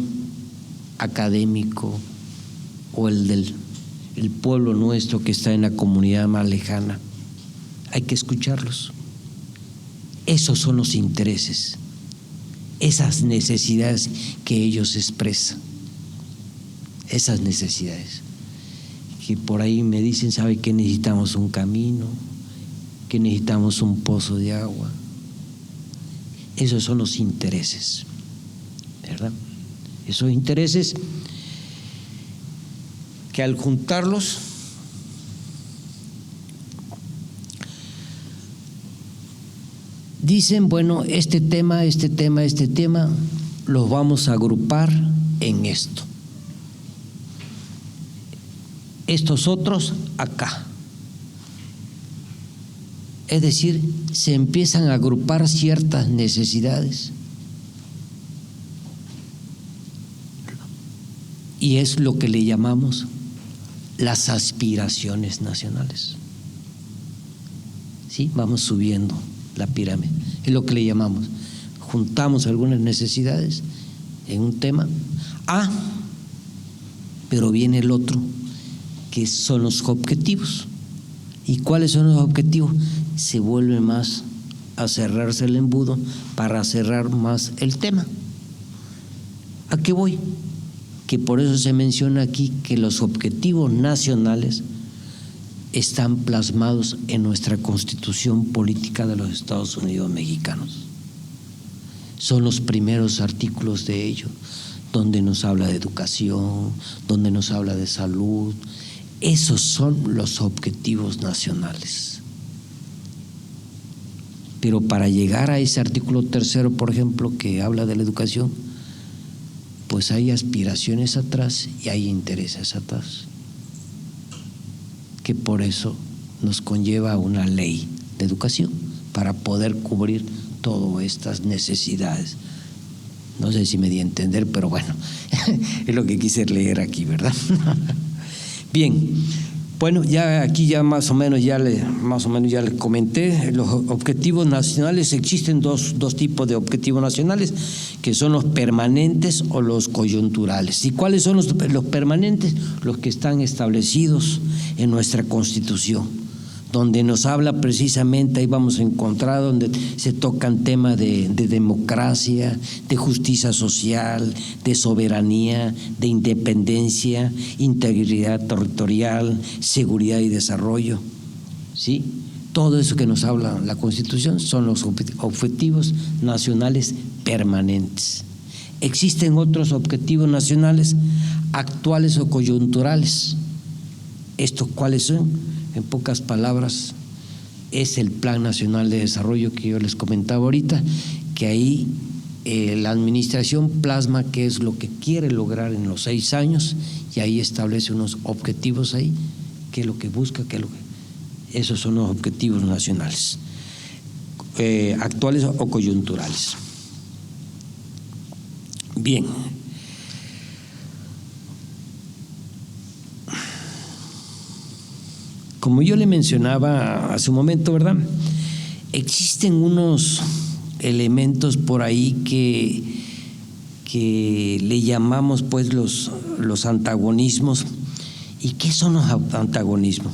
académico o el pueblo nuestro que está en la comunidad más lejana, hay que escucharlos. Esos son los intereses, esas necesidades que ellos expresan, esas necesidades que por ahí me dicen, ¿sabe que necesitamos un camino? Que necesitamos un pozo de agua. Esos son los intereses, ¿verdad? Esos intereses que al juntarlos dicen, bueno, este tema, los vamos a agrupar en esto. Estos otros acá. Es decir, se empiezan a agrupar ciertas necesidades. Y es lo que le llamamos las aspiraciones nacionales. ¿Sí? Vamos subiendo la pirámide. Es lo que le llamamos. Juntamos algunas necesidades en un tema. Pero viene el otro, que son los objetivos. ¿Y cuáles son los objetivos? Se vuelve más a cerrarse el embudo para cerrar más el tema. ¿A qué voy? Que por eso se menciona aquí que los objetivos nacionales están plasmados en nuestra Constitución Política de los Estados Unidos Mexicanos. Son los primeros artículos de ello, donde nos habla de educación, donde nos habla de salud. Esos son los objetivos nacionales. Pero para llegar a ese artículo 3, por ejemplo, que habla de la educación, pues hay aspiraciones atrás y hay intereses atrás, que por eso nos conlleva una ley de educación para poder cubrir todas estas necesidades. No sé si me di a entender, pero bueno, es lo que quise leer aquí, ¿verdad? Bien, bueno, ya aquí ya más o menos ya le comenté los objetivos nacionales. Existen dos tipos de objetivos nacionales, que son los permanentes o los coyunturales. ¿Y cuáles son los permanentes? Los que están establecidos en nuestra Constitución, donde nos habla precisamente, ahí vamos a encontrar donde se tocan temas de democracia, de justicia social, de soberanía, de independencia, integridad territorial, seguridad y desarrollo. ¿Sí? Todo eso que nos habla la Constitución son los objetivos nacionales permanentes. Existen otros objetivos nacionales actuales o coyunturales. ¿Estos cuáles son? En pocas palabras, es el Plan Nacional de Desarrollo que yo les comentaba ahorita, que ahí la administración plasma qué es lo que quiere lograr en los 6 años y ahí establece unos objetivos ahí, qué es lo que busca, esos son los objetivos nacionales, actuales o coyunturales. Bien. Como yo le mencionaba hace un momento, ¿verdad? Existen unos elementos por ahí que le llamamos pues los antagonismos. ¿Y qué son los antagonismos?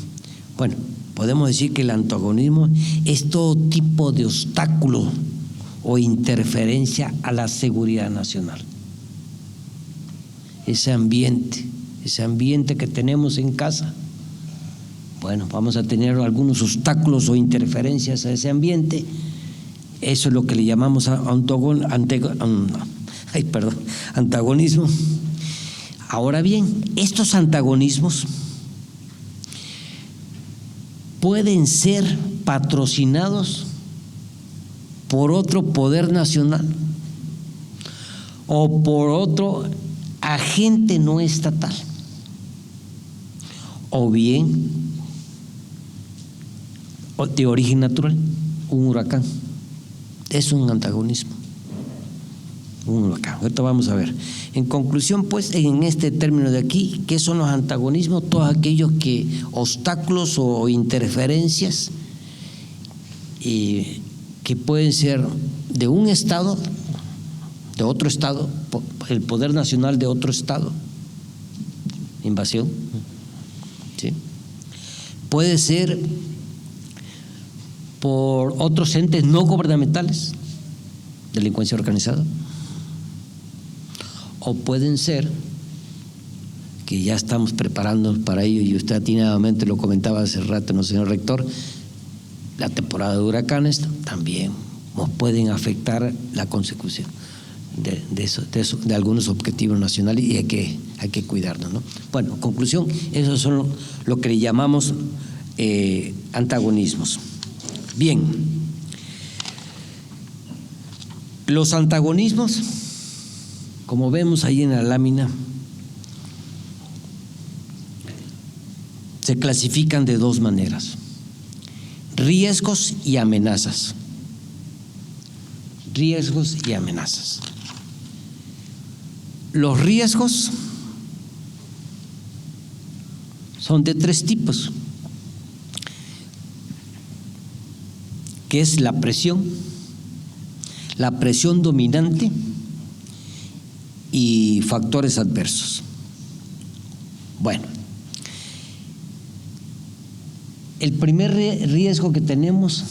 Bueno, podemos decir que el antagonismo es todo tipo de obstáculo o interferencia a la seguridad nacional. Ese ambiente que tenemos en casa. Bueno, vamos a tener algunos obstáculos o interferencias a ese ambiente. Eso es lo que le llamamos antagonismo. Ahora bien, estos antagonismos pueden ser patrocinados por otro poder nacional o por otro agente no estatal, o bien de origen natural, un huracán. Es un antagonismo, un huracán. Ahorita vamos a ver. En conclusión, pues, en este término de aquí, ¿qué son los antagonismos? Todos aquellos obstáculos o interferencias que pueden ser de un estado, de otro estado, el poder nacional de otro estado, invasión, ¿sí? Puede ser por otros entes no gubernamentales, delincuencia organizada, o pueden ser, que ya estamos preparándonos para ello, y usted atinadamente lo comentaba hace rato, ¿no, señor rector? La temporada de huracanes también nos pueden afectar la consecución de algunos objetivos nacionales, y hay que cuidarnos, ¿no? Bueno, conclusión, esos son lo que le llamamos antagonismos. Bien, los antagonismos, como vemos ahí en la lámina, se clasifican de dos maneras: riesgos y amenazas. Riesgos y amenazas. Los riesgos son de tres tipos, que es la presión dominante y factores adversos. Bueno, el primer riesgo que tenemos,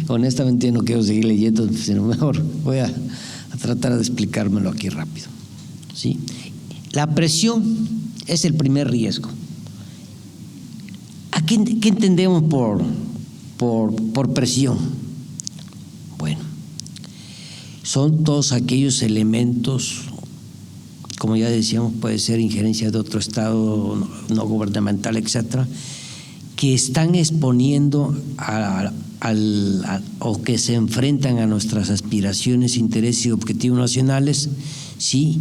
honestamente no quiero seguir leyendo, sino mejor voy a tratar de explicármelo aquí rápido, ¿sí? La presión es el primer riesgo. ¿Qué entendemos por presión? Bueno, son todos aquellos elementos, como ya decíamos, puede ser injerencia de otro estado no gubernamental, etcétera, que están exponiendo o que se enfrentan a nuestras aspiraciones, intereses y objetivos nacionales, sí,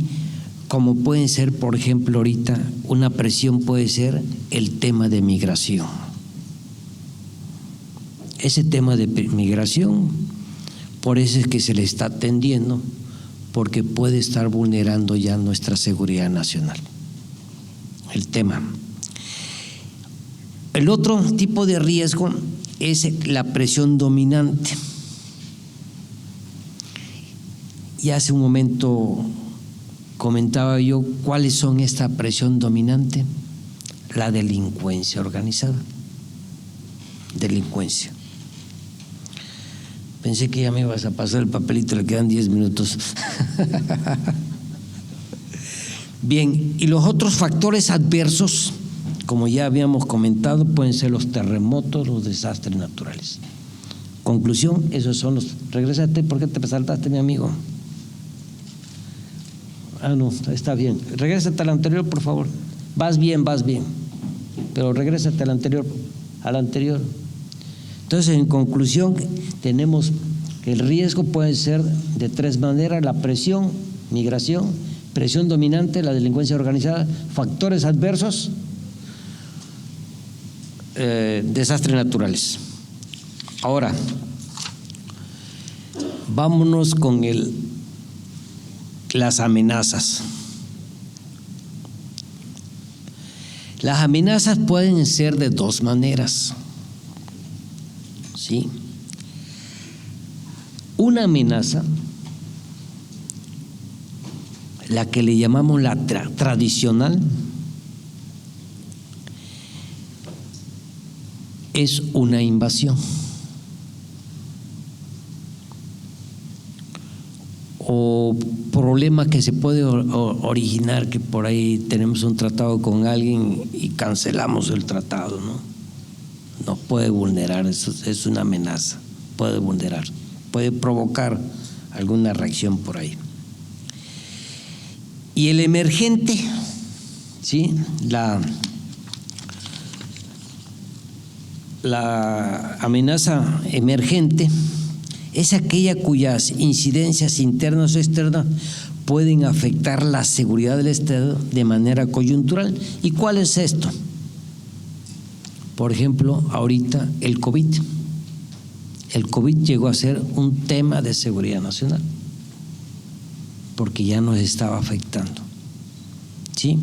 como pueden ser, por ejemplo, ahorita una presión puede ser el tema de migración. Ese tema de migración, por eso es que se le está atendiendo, porque puede estar vulnerando ya nuestra seguridad nacional. El tema. El otro tipo de riesgo es la presión dominante. Y hace un momento comentaba yo cuáles son esta presión dominante: la delincuencia organizada. Delincuencia. Pensé que ya me ibas a pasar el papelito, le quedan 10 minutos. Bien, y los otros factores adversos, como ya habíamos comentado, pueden ser los terremotos, los desastres naturales. Conclusión, esos son los… Regrésate, ¿por qué te saltaste, mi amigo? No, está bien. Regrésate al anterior, por favor. Vas bien, pero regrésate al anterior. Entonces, en conclusión, tenemos que el riesgo puede ser de tres maneras: la presión, migración, presión dominante, la delincuencia organizada, factores adversos, desastres naturales. Ahora, vámonos con las amenazas. Las amenazas pueden ser de dos maneras, ¿sí? Una amenaza, la que le llamamos la tradicional, es una invasión o problema que se puede originar, que por ahí tenemos un tratado con alguien y cancelamos el tratado, ¿no? Nos puede vulnerar, eso es una amenaza, puede vulnerar, puede provocar alguna reacción por ahí. Y el emergente, ¿sí? La amenaza emergente es aquella cuyas incidencias internas o externas pueden afectar la seguridad del Estado de manera coyuntural. ¿Y cuál es esto? Por ejemplo, ahorita el COVID. El COVID llegó a ser un tema de seguridad nacional, porque ya nos estaba afectando, ¿sí?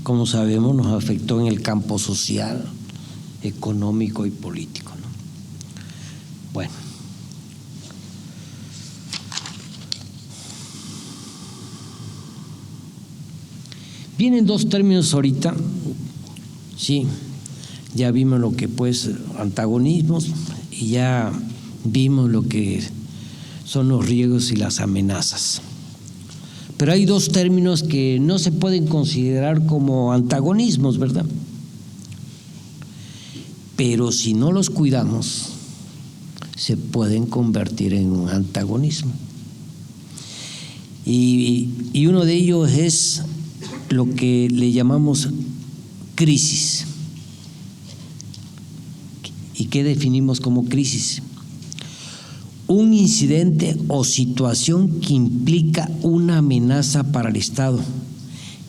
Como sabemos, nos afectó en el campo social, económico y político, ¿no? Bueno, Vienen dos términos ahorita, sí, ya vimos lo que pues antagonismos y ya vimos lo que son los riesgos y las amenazas. Pero hay dos términos que no se pueden considerar como antagonismos, ¿verdad? Pero si no los cuidamos, se pueden convertir en un antagonismo. Y uno de ellos es lo que le llamamos crisis. ¿Y qué definimos como crisis? Un incidente o situación que implica una amenaza para el Estado,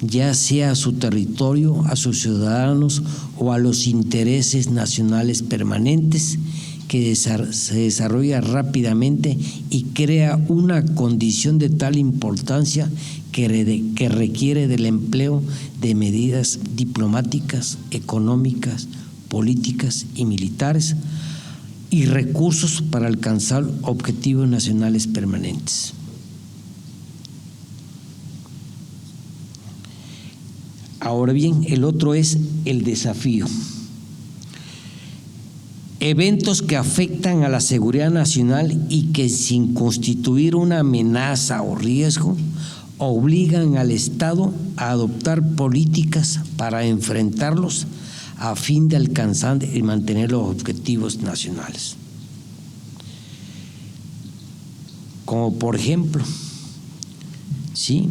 ya sea a su territorio, a sus ciudadanos o a los intereses nacionales permanentes, que se desarrolla rápidamente y crea una condición de tal importancia que requiere del empleo de medidas diplomáticas, económicas, políticas y militares y recursos para alcanzar objetivos nacionales permanentes. Ahora bien, el otro es el desafío. Eventos que afectan a la seguridad nacional y que, sin constituir una amenaza o riesgo, obligan al Estado a adoptar políticas para enfrentarlos a fin de alcanzar y mantener los objetivos nacionales. Como por ejemplo, ¿sí?,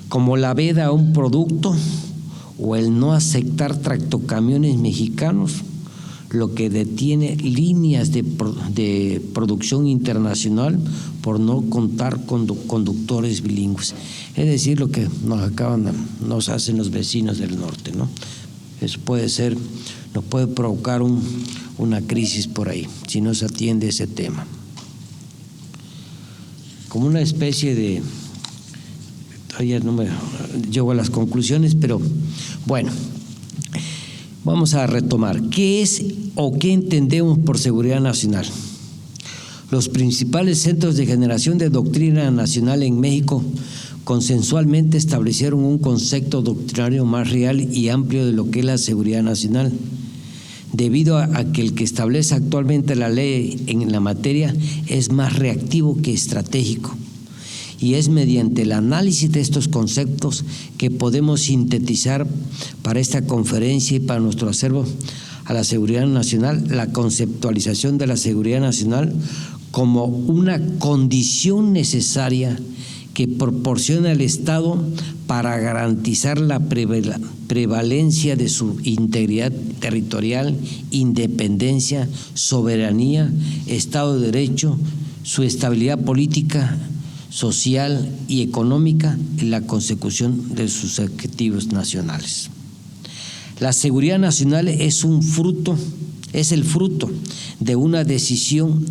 como la veda a un producto o el no aceptar tractocamiones mexicanos, lo que detiene líneas de producción internacional por no contar con conductores bilingües. Es decir, lo que nos hacen los vecinos del norte, ¿no? Eso nos puede provocar una crisis por ahí, si no se atiende ese tema. Como una especie de… Todavía no me llego a las conclusiones, pero bueno, vamos a retomar. ¿Qué es o qué entendemos por seguridad nacional? Los principales centros de generación de doctrina nacional en México consensualmente establecieron un concepto doctrinario más real y amplio de lo que es la seguridad nacional, debido a que el que establece actualmente la ley en la materia es más reactivo que estratégico. Y es mediante el análisis de estos conceptos que podemos sintetizar para esta conferencia y para nuestro acervo a la seguridad nacional, la conceptualización de la seguridad nacional como una condición necesaria que proporciona el Estado para garantizar la prevalencia de su integridad territorial, independencia, soberanía, Estado de Derecho, su estabilidad política, social y económica en la consecución de sus objetivos nacionales. La seguridad nacional es el fruto de una decisión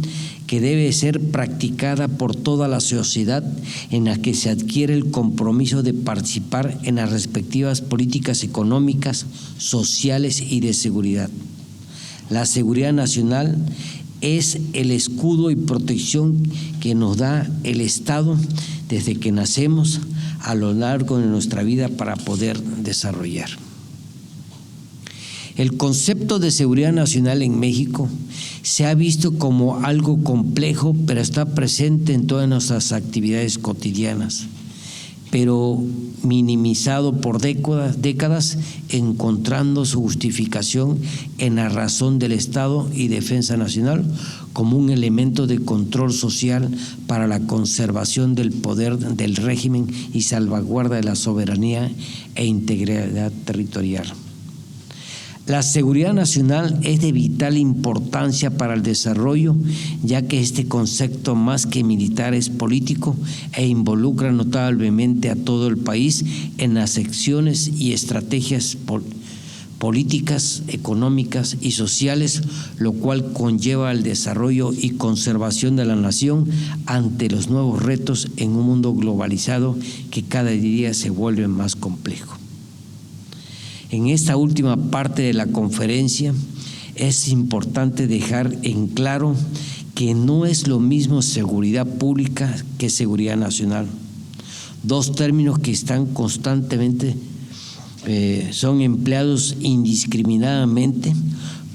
que debe ser practicada por toda la sociedad, en la que se adquiere el compromiso de participar en las respectivas políticas económicas, sociales y de seguridad. La seguridad nacional es el escudo y protección que nos da el Estado desde que nacemos a lo largo de nuestra vida para poder desarrollar. El concepto de seguridad nacional en México se ha visto como algo complejo, pero está presente en todas nuestras actividades cotidianas, pero minimizado por décadas, encontrando su justificación en la razón del Estado y defensa nacional como un elemento de control social para la conservación del poder del régimen y salvaguarda de la soberanía e integridad territorial. La seguridad nacional es de vital importancia para el desarrollo, ya que este concepto, más que militar, es político e involucra notablemente a todo el país en las acciones y estrategias políticas, económicas y sociales, lo cual conlleva el desarrollo y conservación de la nación ante los nuevos retos en un mundo globalizado que cada día se vuelve más complejo. En esta última parte de la conferencia es importante dejar en claro que no es lo mismo seguridad pública que seguridad nacional, dos términos que están constantemente son empleados indiscriminadamente,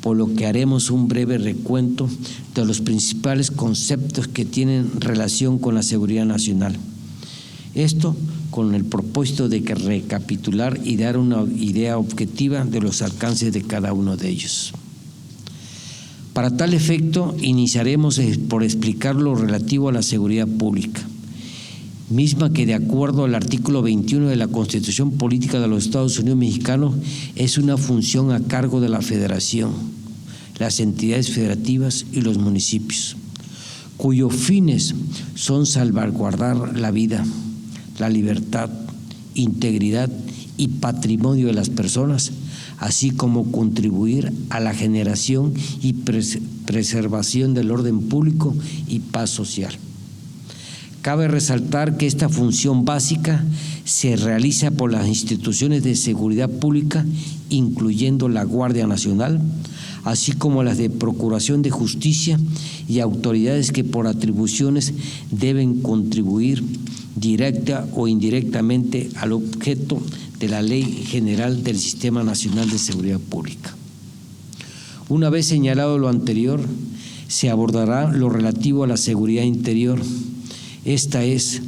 por lo que haremos un breve recuento de los principales conceptos que tienen relación con la seguridad nacional. Esto con el propósito de recapitular y dar una idea objetiva de los alcances de cada uno de ellos. Para tal efecto, iniciaremos por explicar lo relativo a la seguridad pública, misma que de acuerdo al artículo 21 de la Constitución Política de los Estados Unidos Mexicanos es una función a cargo de la Federación, las entidades federativas y los municipios, cuyos fines son salvaguardar la vida, la libertad, integridad y patrimonio de las personas, así como contribuir a la generación y preservación del orden público y paz social. Cabe resaltar que esta función básica se realiza por las instituciones de seguridad pública, incluyendo la Guardia Nacional, así como las de Procuración de Justicia y autoridades que por atribuciones deben contribuir directa o indirectamente al objeto de la Ley General del Sistema Nacional de Seguridad Pública. Una vez señalado lo anterior, se abordará lo relativo a la seguridad interior. Esta es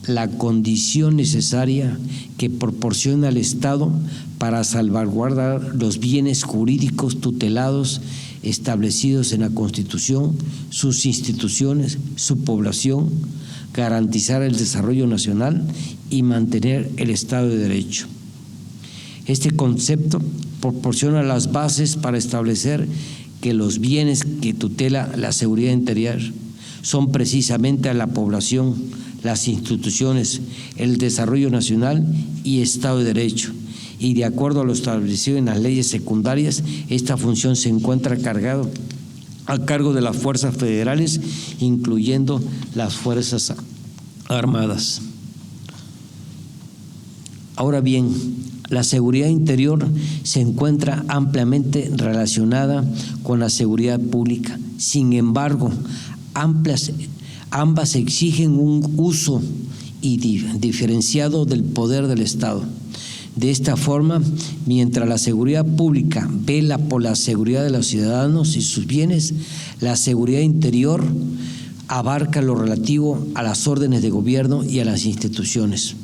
la condición necesaria que proporciona el Estado para salvaguardar los bienes jurídicos tutelados establecidos en la Constitución, sus instituciones, su población, garantizar el desarrollo nacional y mantener el Estado de Derecho. Este concepto proporciona las bases para establecer que los bienes que tutela la seguridad interior son precisamente a la población, las instituciones, el desarrollo nacional y Estado de Derecho. Y de acuerdo a lo establecido en las leyes secundarias, esta función se encuentra a cargo de las fuerzas federales, incluyendo las Fuerzas Armadas. Ahora bien, la seguridad interior se encuentra ampliamente relacionada con la seguridad pública. Sin embargo, ambas exigen un uso diferenciado del poder del Estado. De esta forma, mientras la seguridad pública vela por la seguridad de los ciudadanos y sus bienes, la seguridad interior abarca lo relativo a las órdenes de gobierno y a las instituciones.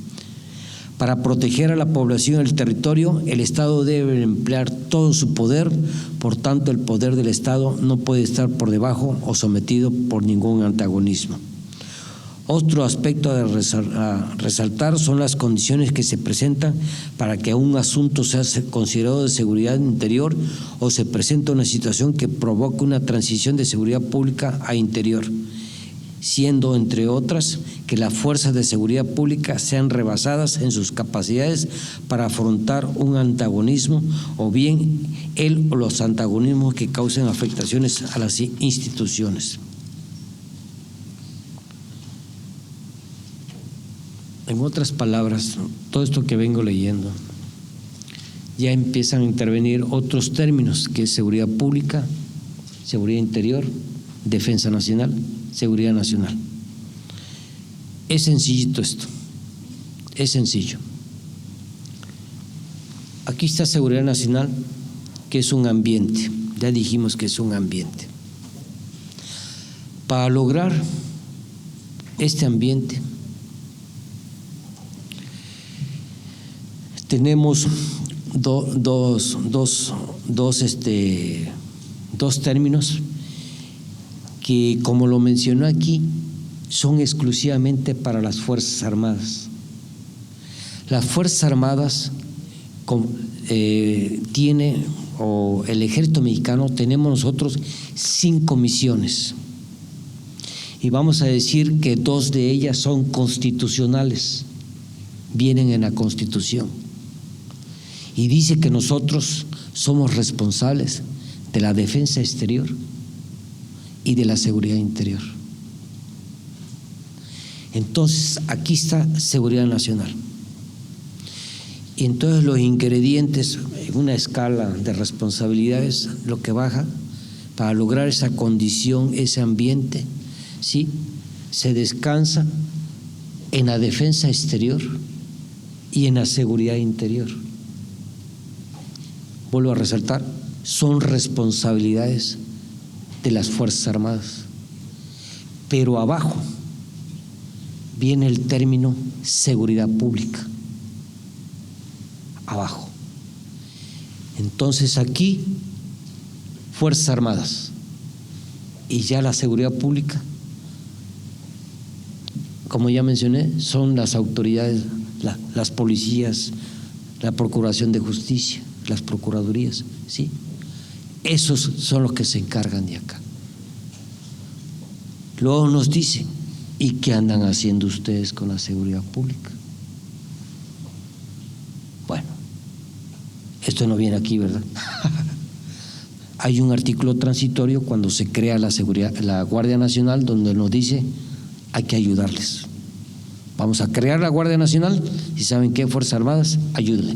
Para proteger a la población y el territorio, el Estado debe emplear todo su poder, por tanto el poder del Estado no puede estar por debajo o sometido por ningún antagonismo. Otro aspecto a resaltar son las condiciones que se presentan para que un asunto sea considerado de seguridad interior o se presenta una situación que provoque una transición de seguridad pública a interior, siendo, entre otras, que las fuerzas de seguridad pública sean rebasadas en sus capacidades para afrontar un antagonismo o bien el o los antagonismos que causen afectaciones a las instituciones. En otras palabras, todo esto que vengo leyendo, ya empiezan a intervenir otros términos que es seguridad pública, seguridad interior, defensa nacional, seguridad nacional. Es sencillito esto, es sencillo. Aquí está seguridad nacional, que es un ambiente, ya dijimos que es un ambiente. Para lograr este ambiente, tenemos dos términos que, como lo mencionó aquí, son exclusivamente para las Fuerzas Armadas. Las Fuerzas Armadas el Ejército Mexicano, tenemos nosotros 5 misiones. Y vamos a decir que 2 de ellas son constitucionales, vienen en la Constitución. Y dice que nosotros somos responsables de la defensa exterior y de la seguridad interior. Entonces, aquí está seguridad nacional. Y entonces los ingredientes, en una escala de responsabilidades, lo que baja para lograr esa condición, ese ambiente, ¿sí?, se descansa en la defensa exterior y en la seguridad interior. vuelvo a resaltar, son responsabilidades de las Fuerzas Armadas. Pero abajo viene el término seguridad pública. Abajo. Entonces aquí, Fuerzas Armadas y ya la seguridad pública, como ya mencioné, son las autoridades, las policías, la Procuración de Justicia, las procuradurías, ¿sí? Esos son los que se encargan de acá. Luego nos dicen, ¿y qué andan haciendo ustedes con la seguridad pública? Bueno, esto no viene aquí, ¿verdad? Hay un artículo transitorio cuando se crea la Guardia Nacional, donde nos dice hay que ayudarles. Vamos a crear la Guardia Nacional y ¿saben qué? Fuerzas Armadas, ayúdenle.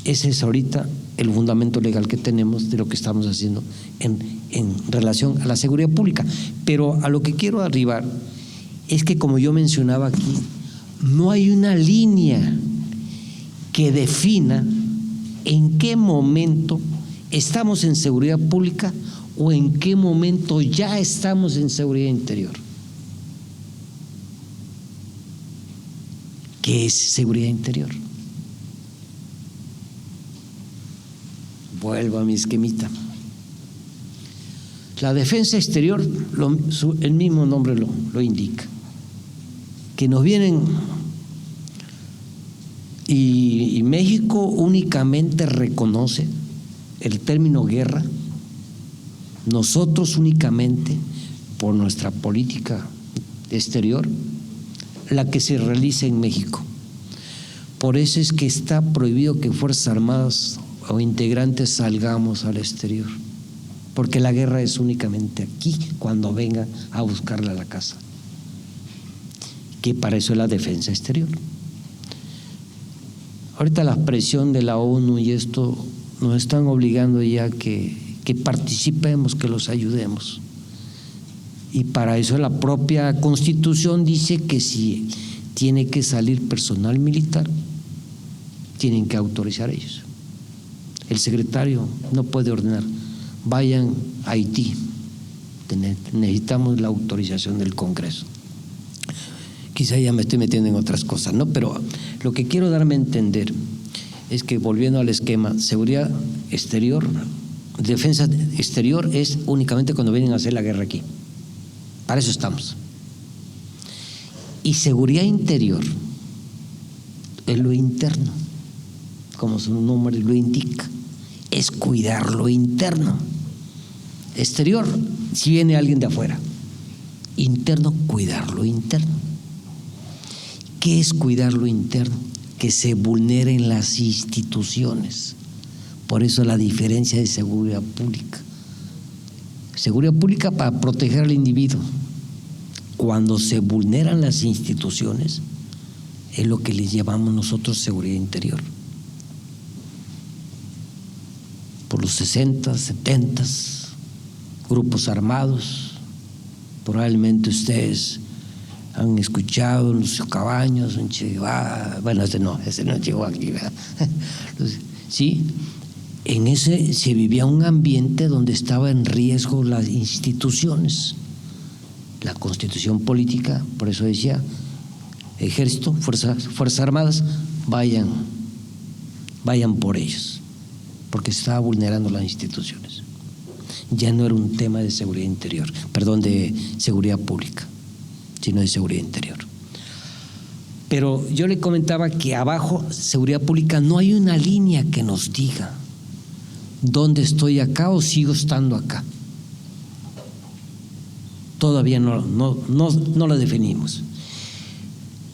Ese es ahorita el fundamento legal que tenemos de lo que estamos haciendo en relación a la seguridad pública. Pero a lo que quiero arribar es que, como yo mencionaba aquí, no hay una línea que defina en qué momento estamos en seguridad pública o en qué momento ya estamos en seguridad interior. ¿Qué es seguridad interior? Vuelvo a mi esquemita. La defensa exterior, el mismo nombre lo indica, que nos vienen y México únicamente reconoce el término guerra, nosotros únicamente por nuestra política exterior, la que se realiza en México. Por eso es que está prohibido que Fuerzas Armadas o integrantes salgamos al exterior, porque la guerra es únicamente aquí, cuando venga a buscarla a la casa, que para eso es la defensa exterior. Ahorita la presión de la ONU y esto nos están obligando ya que participemos, que los ayudemos. Y para eso la propia Constitución dice que si tiene que salir personal militar, tienen que autorizar ellos. El secretario no puede ordenar, vayan a Haití, necesitamos la autorización del Congreso. Quizá ya me estoy metiendo en otras cosas, ¿no? Pero lo que quiero darme a entender es que, volviendo al esquema, seguridad exterior, defensa exterior es únicamente cuando vienen a hacer la guerra aquí. Para eso estamos. Y seguridad interior es lo interno, como su nombre lo indica, es cuidar lo interno. Exterior, si viene alguien de afuera. Interno, cuidar lo interno. ¿Qué es cuidar lo interno? Que se vulneren las instituciones. Por eso la diferencia de seguridad pública. Seguridad pública para proteger al individuo. Cuando se vulneran las instituciones, es lo que les llamamos nosotros seguridad interior. Por los 60, 70, grupos armados, probablemente ustedes han escuchado en los Cabaños, en Che Guevara, bueno, ese no llegó aquí, ¿verdad? Sí, en ese se vivía un ambiente donde estaba en riesgo las instituciones, la constitución política, por eso decía, ejército, fuerzas armadas, vayan por ellos, porque se estaba vulnerando las instituciones. Ya no era un tema de seguridad interior, perdón, de seguridad pública, sino de seguridad interior. Pero yo le comentaba que abajo, seguridad pública, no hay una línea que nos diga dónde estoy acá o sigo estando acá. Todavía no la definimos.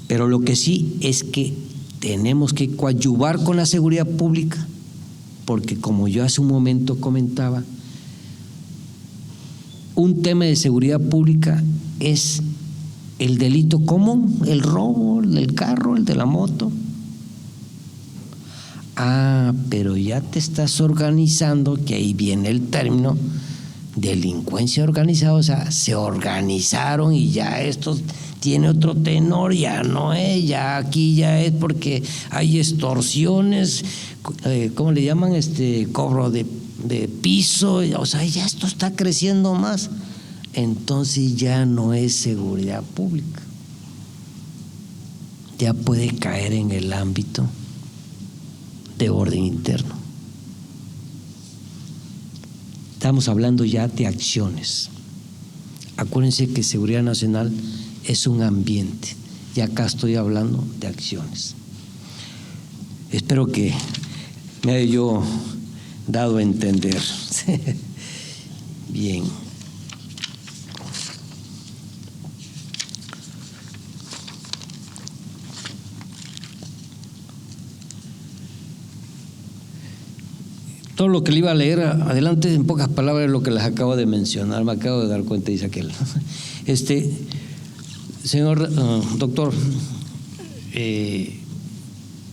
Pero lo que sí es que tenemos que coadyuvar con la seguridad pública, porque como yo hace un momento comentaba, un tema de seguridad pública es el delito común, el robo, el del carro, el de la moto. Pero ya te estás organizando, que ahí viene el término delincuencia organizada, o sea, se organizaron y ya estos tiene otro tenor, ya no es, ya aquí ya es porque hay extorsiones, ¿cómo le llaman? Cobro de piso, o sea, ya esto está creciendo más. Entonces ya no es seguridad pública, ya puede caer en el ámbito de orden interno. Estamos hablando ya de acciones. Acuérdense que seguridad nacional es un ambiente, y acá estoy hablando de acciones. Espero que me haya yo dado a entender. Bien. Todo lo que le iba a leer adelante, en pocas palabras, es lo que les acabo de mencionar, me acabo de dar cuenta, dice aquel. Señor doctor,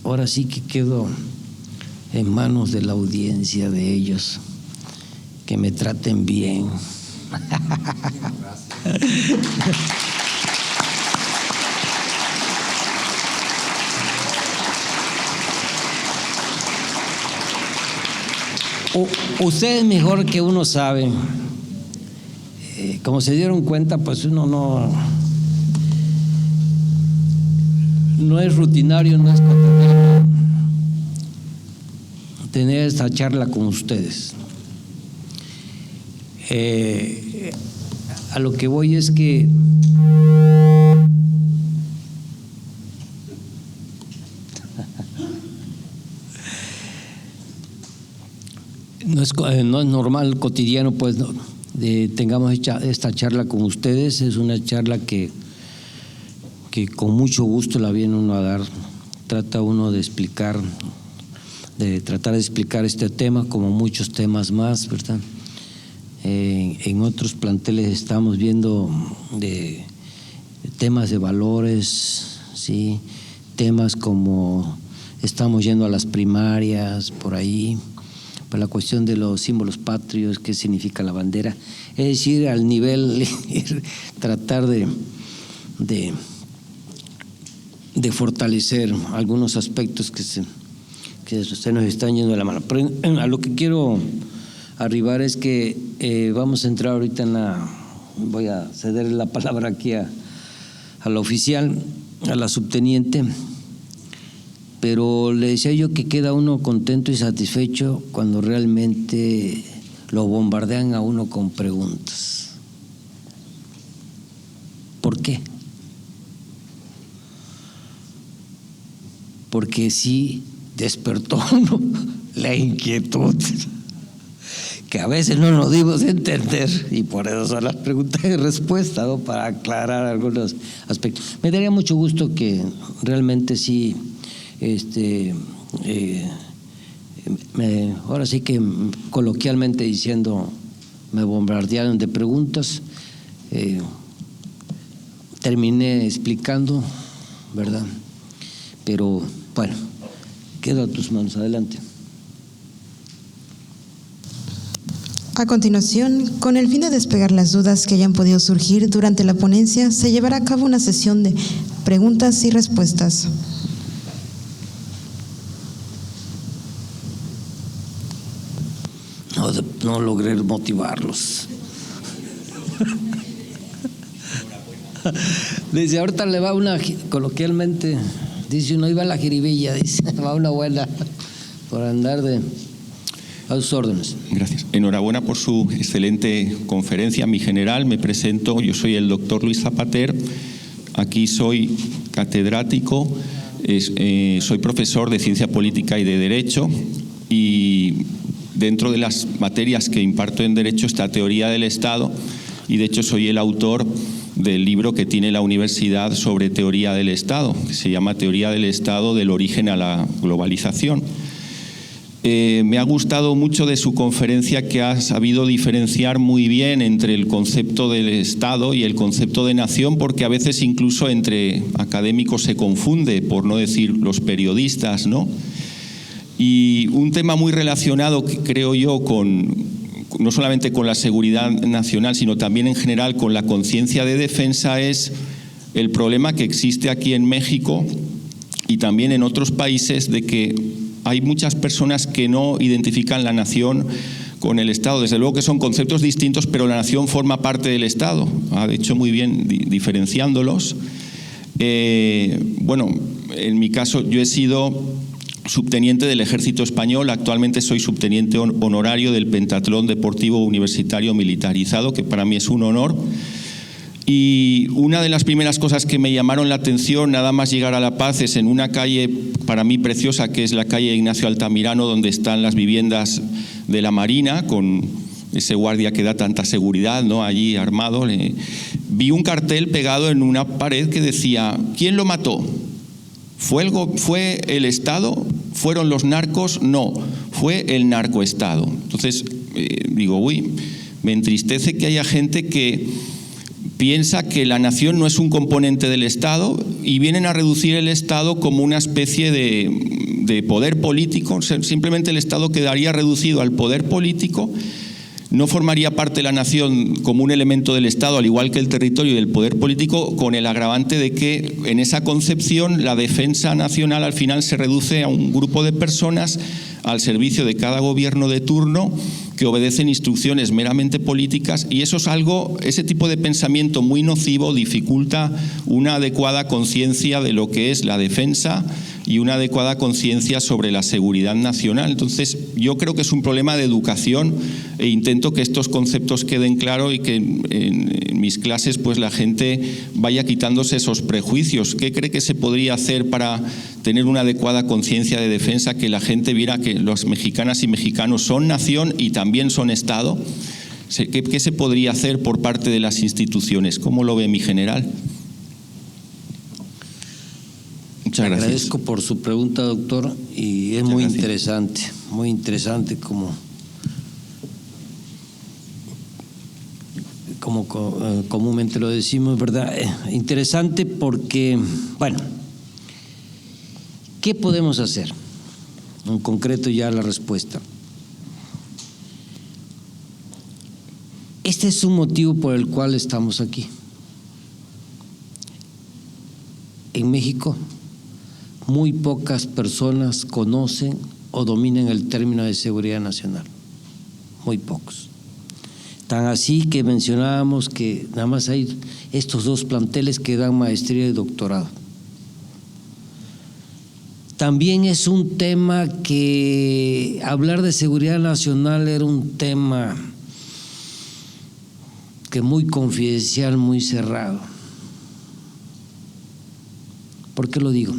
ahora sí que quedo en manos de la audiencia de ellos, que me traten bien. Ustedes mejor que uno saben, como se dieron cuenta, pues uno no es rutinario, no es cotidiano tener esta charla con ustedes. A lo que voy es que no es normal, cotidiano, pues tengamos esta charla con ustedes. Es una charla que con mucho gusto la viene uno a dar. Trata uno de tratar de explicar este tema, como muchos temas más, ¿verdad? En otros planteles estamos viendo de temas de valores, ¿sí? Temas como estamos yendo a las primarias, por ahí, para la cuestión de los símbolos patrios, qué significa la bandera, es decir, al nivel, tratar de fortalecer algunos aspectos que se nos están yendo de la mano. Pero a lo que quiero arribar es que vamos a entrar ahorita voy a ceder la palabra aquí a la oficial, a la subteniente, pero le decía yo que queda uno contento y satisfecho cuando realmente lo bombardean a uno con preguntas. ¿Por qué? Porque sí despertó uno la inquietud, que a veces no nos dimos a entender, y por eso son las preguntas y respuestas, ¿no? Para aclarar algunos aspectos. Me daría mucho gusto que realmente sí, ahora sí que coloquialmente diciendo, me bombardearon de preguntas, terminé explicando, ¿verdad? Pero bueno, queda a tus manos, adelante. A continuación, con el fin de despejar las dudas que hayan podido surgir durante la ponencia, se llevará a cabo una sesión de preguntas y respuestas. No logré motivarlos. Dice, ahorita le va una, coloquialmente, dice uno, iba a la jiribilla, dice, va una buena, por andar a sus órdenes. Gracias. Enhorabuena por su excelente conferencia. Mi general, me presento, yo soy el doctor Luis Zapater, aquí soy catedrático, soy profesor de Ciencia Política y de Derecho, y dentro de las materias que imparto en Derecho está Teoría del Estado, y de hecho soy el autor del libro que tiene la universidad sobre teoría del Estado, que se llama Teoría del Estado del origen a la globalización. Me ha gustado mucho de su conferencia que ha sabido diferenciar muy bien entre el concepto del Estado y el concepto de nación, porque a veces incluso entre académicos se confunde, por no decir los periodistas, ¿no? Y un tema muy relacionado, creo yo, no solamente con la seguridad nacional, sino también en general con la conciencia de defensa, es el problema que existe aquí en México y también en otros países de que hay muchas personas que no identifican la nación con el Estado. Desde luego que son conceptos distintos, pero la nación forma parte del Estado. Ha hecho muy bien diferenciándolos. Bueno, en mi caso yo he sido subteniente del Ejército Español, actualmente soy subteniente honorario del Pentatlón Deportivo Universitario Militarizado, que para mí es un honor. Y una de las primeras cosas que me llamaron la atención, nada más llegar a La Paz, es en una calle para mí preciosa, que es la calle Ignacio Altamirano, donde están las viviendas de la Marina, con ese guardia que da tanta seguridad, ¿no?, allí armado. Vi un cartel pegado en una pared que decía: ¿quién lo mató? ¿Fue el Estado? ¿Fueron los narcos? No, fue el narcoestado. Entonces digo, uy, me entristece que haya gente que piensa que la nación no es un componente del Estado y vienen a reducir el Estado como una especie de poder político. Simplemente el Estado quedaría reducido al poder político, no formaría parte de la nación como un elemento del Estado, al igual que el territorio y el poder político, con el agravante de que en esa concepción la defensa nacional al final se reduce a un grupo de personas al servicio de cada gobierno de turno que obedecen instrucciones meramente políticas, y eso es algo, ese tipo de pensamiento muy nocivo dificulta una adecuada conciencia de lo que es la defensa y una adecuada conciencia sobre la seguridad nacional. Entonces, yo creo que es un problema de educación e intento que estos conceptos queden claros y que en mis clases pues la gente vaya quitándose esos prejuicios. ¿Qué cree que se podría hacer para tener una adecuada conciencia de defensa, que la gente viera que los mexicanas y mexicanos son nación y también son Estado? ¿Qué se podría hacer por parte de las instituciones? ¿Cómo lo ve mi general? Muchas gracias. Agradezco por su pregunta, doctor, y es muy interesante como comúnmente lo decimos, ¿verdad? Interesante porque, bueno, ¿qué podemos hacer? En concreto ya la respuesta. Este es un motivo por el cual estamos aquí. En México, muy pocas personas conocen o dominan el término de seguridad nacional. Muy pocos. Tan así que mencionábamos que nada más hay estos dos planteles que dan maestría y doctorado. También es un tema que hablar de seguridad nacional era un tema que muy confidencial, muy cerrado. ¿Por qué lo digo?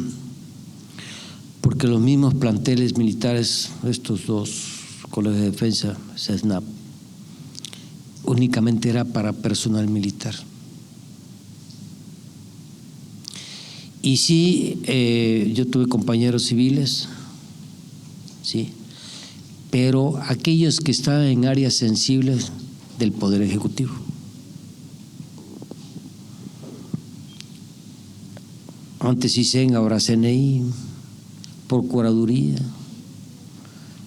Porque los mismos planteles militares, estos dos colegios de defensa, CESNAP, únicamente era para personal militar. Y sí, yo tuve compañeros civiles, sí, pero aquellos que estaban en áreas sensibles del Poder Ejecutivo. Antes ICEN, ahora CNI, Procuraduría,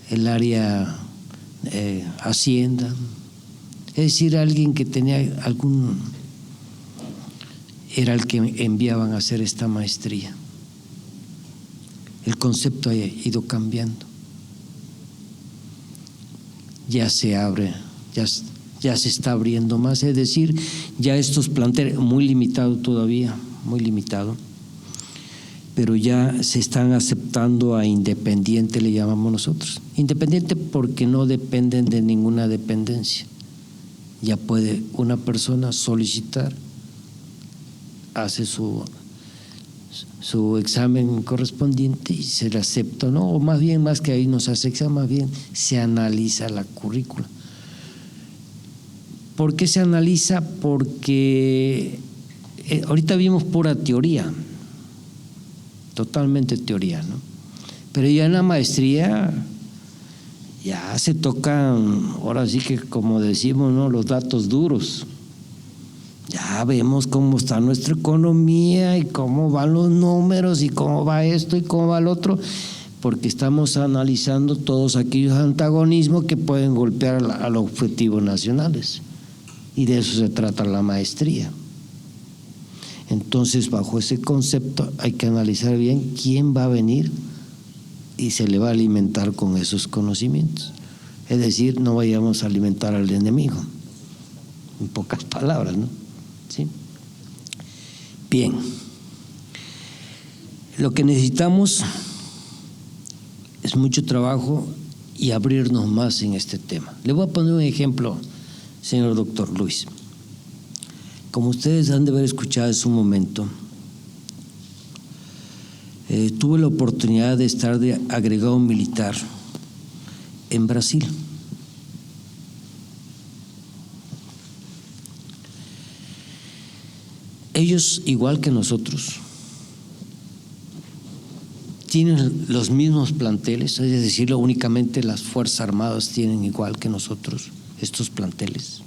el área Hacienda, es decir, alguien que tenía era el que enviaban a hacer esta maestría. El concepto ha ido cambiando. Ya se abre, ya se está abriendo más, es decir, ya estos planteles, muy limitado todavía, muy limitado, pero ya se están aceptando a independiente, le llamamos nosotros. Independiente porque no dependen de ninguna dependencia. Ya puede una persona solicitar, hace su examen correspondiente y se le acepta, ¿no? O más bien, más que ahí no se hace examen, más bien se analiza la currícula. ¿Por qué se analiza? Porque ahorita vimos pura teoría, totalmente teoría, ¿no? Pero ya en la maestría ya se tocan, ahora sí que como decimos, ¿no?, los datos duros. Ya vemos cómo está nuestra economía y cómo van los números y cómo va esto y cómo va el otro, porque estamos analizando todos aquellos antagonismos que pueden golpear a los objetivos nacionales. Y de eso se trata la maestría. Entonces, bajo ese concepto hay que analizar bien quién va a venir y se le va a alimentar con esos conocimientos. Es decir, no vayamos a alimentar al enemigo, en pocas palabras, ¿no? ¿Sí? Bien, lo que necesitamos es mucho trabajo y abrirnos más en este tema. Le voy a poner un ejemplo, señor doctor Luis. Como ustedes han de haber escuchado hace un momento, tuve la oportunidad de estar de agregado militar en Brasil. Ellos, igual que nosotros, tienen los mismos planteles, es decir, únicamente las Fuerzas Armadas tienen igual que nosotros estos planteles,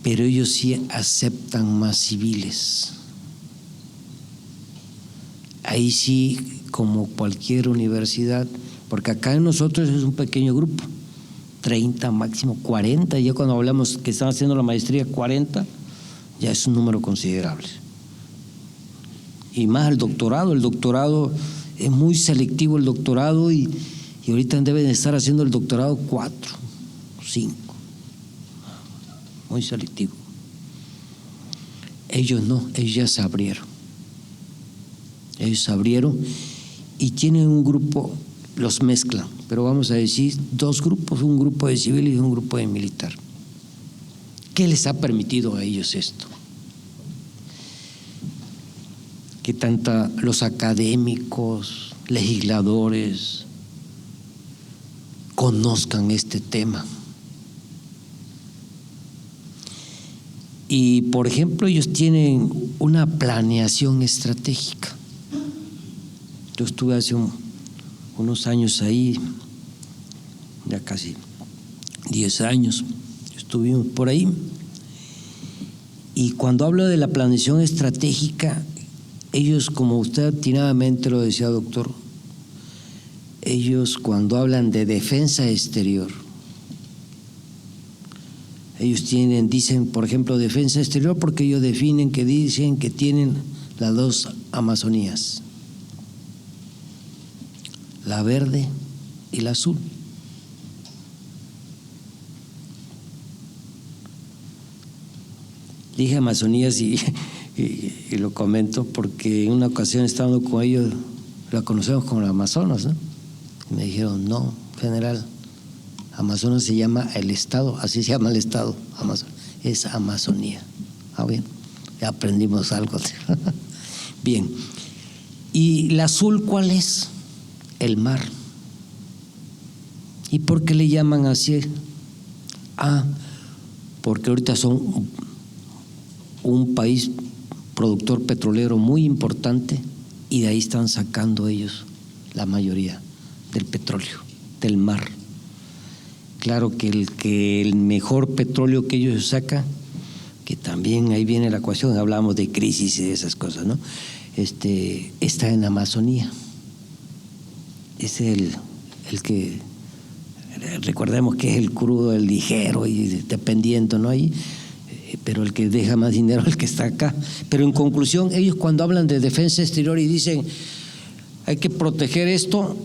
pero ellos sí aceptan más civiles. Ahí sí, como cualquier universidad, porque acá en nosotros es un pequeño grupo, 30, máximo 40, ya cuando hablamos que están haciendo la maestría 40, ya es un número considerable. Y más el doctorado es muy selectivo el doctorado y ahorita deben estar haciendo el doctorado 4, 5, muy selectivo. Ellos no, ellos ya se abrieron. Ellos se abrieron y tienen un grupo, los mezclan, pero vamos a decir dos grupos, un grupo de civil y un grupo de militar. ¿Qué les ha permitido a ellos esto? Que tanto los académicos, legisladores, conozcan este tema. Y, por ejemplo, ellos tienen una planeación estratégica. Yo estuve hace unos años ahí, ya casi 10 años, estuvimos por ahí. Y cuando hablo de la planeación estratégica, ellos, como usted atinadamente lo decía, doctor, ellos cuando hablan de defensa exterior, ellos dicen, por ejemplo, defensa exterior porque ellos dicen que tienen las dos Amazonías, la verde y la azul. Dije Amazonías y lo comento porque en una ocasión estando con ellos, la conocemos como la Amazonas, ¿no? Y me dijeron, no, general, Amazonas se llama el Estado, así se llama el Estado, Amazonas, es Amazonía. Ah, bien, ya aprendimos algo. Bien, ¿y la azul cuál es? El mar. ¿Y por qué le llaman así? Porque ahorita son un país productor petrolero muy importante y de ahí están sacando ellos la mayoría del petróleo, del mar. Claro que el mejor petróleo que ellos sacan, que también ahí viene la ecuación, hablamos de crisis y de esas cosas, ¿no? Está en Amazonía. Es el que, recordemos que es el crudo, el ligero y dependiendo, ¿no? Ahí, pero el que deja más dinero es el que está acá. Pero en conclusión, ellos cuando hablan de defensa exterior y dicen hay que proteger esto,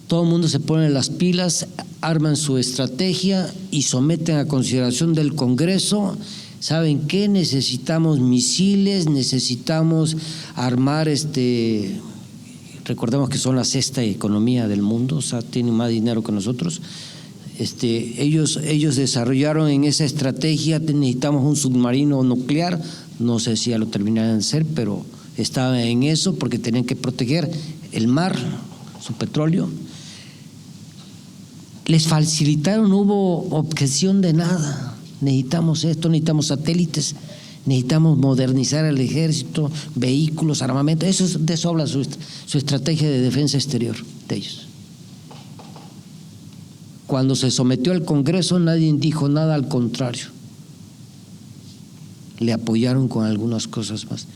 todo el mundo se pone las pilas, arman su estrategia y someten a consideración del Congreso. ¿Saben qué? Necesitamos misiles, necesitamos armar recordemos que son la sexta economía del mundo, o sea, tienen más dinero que nosotros. Ellos desarrollaron en esa estrategia, necesitamos un submarino nuclear, no sé si ya lo terminaron de hacer, pero estaban en eso porque tenían que proteger el mar, su petróleo. Les facilitaron, no hubo objeción de nada. Necesitamos esto, necesitamos satélites, necesitamos modernizar el ejército, vehículos, armamento. De eso habla su estrategia de defensa exterior de ellos. Cuando se sometió al Congreso nadie dijo nada, al contrario. Le apoyaron con algunas cosas más.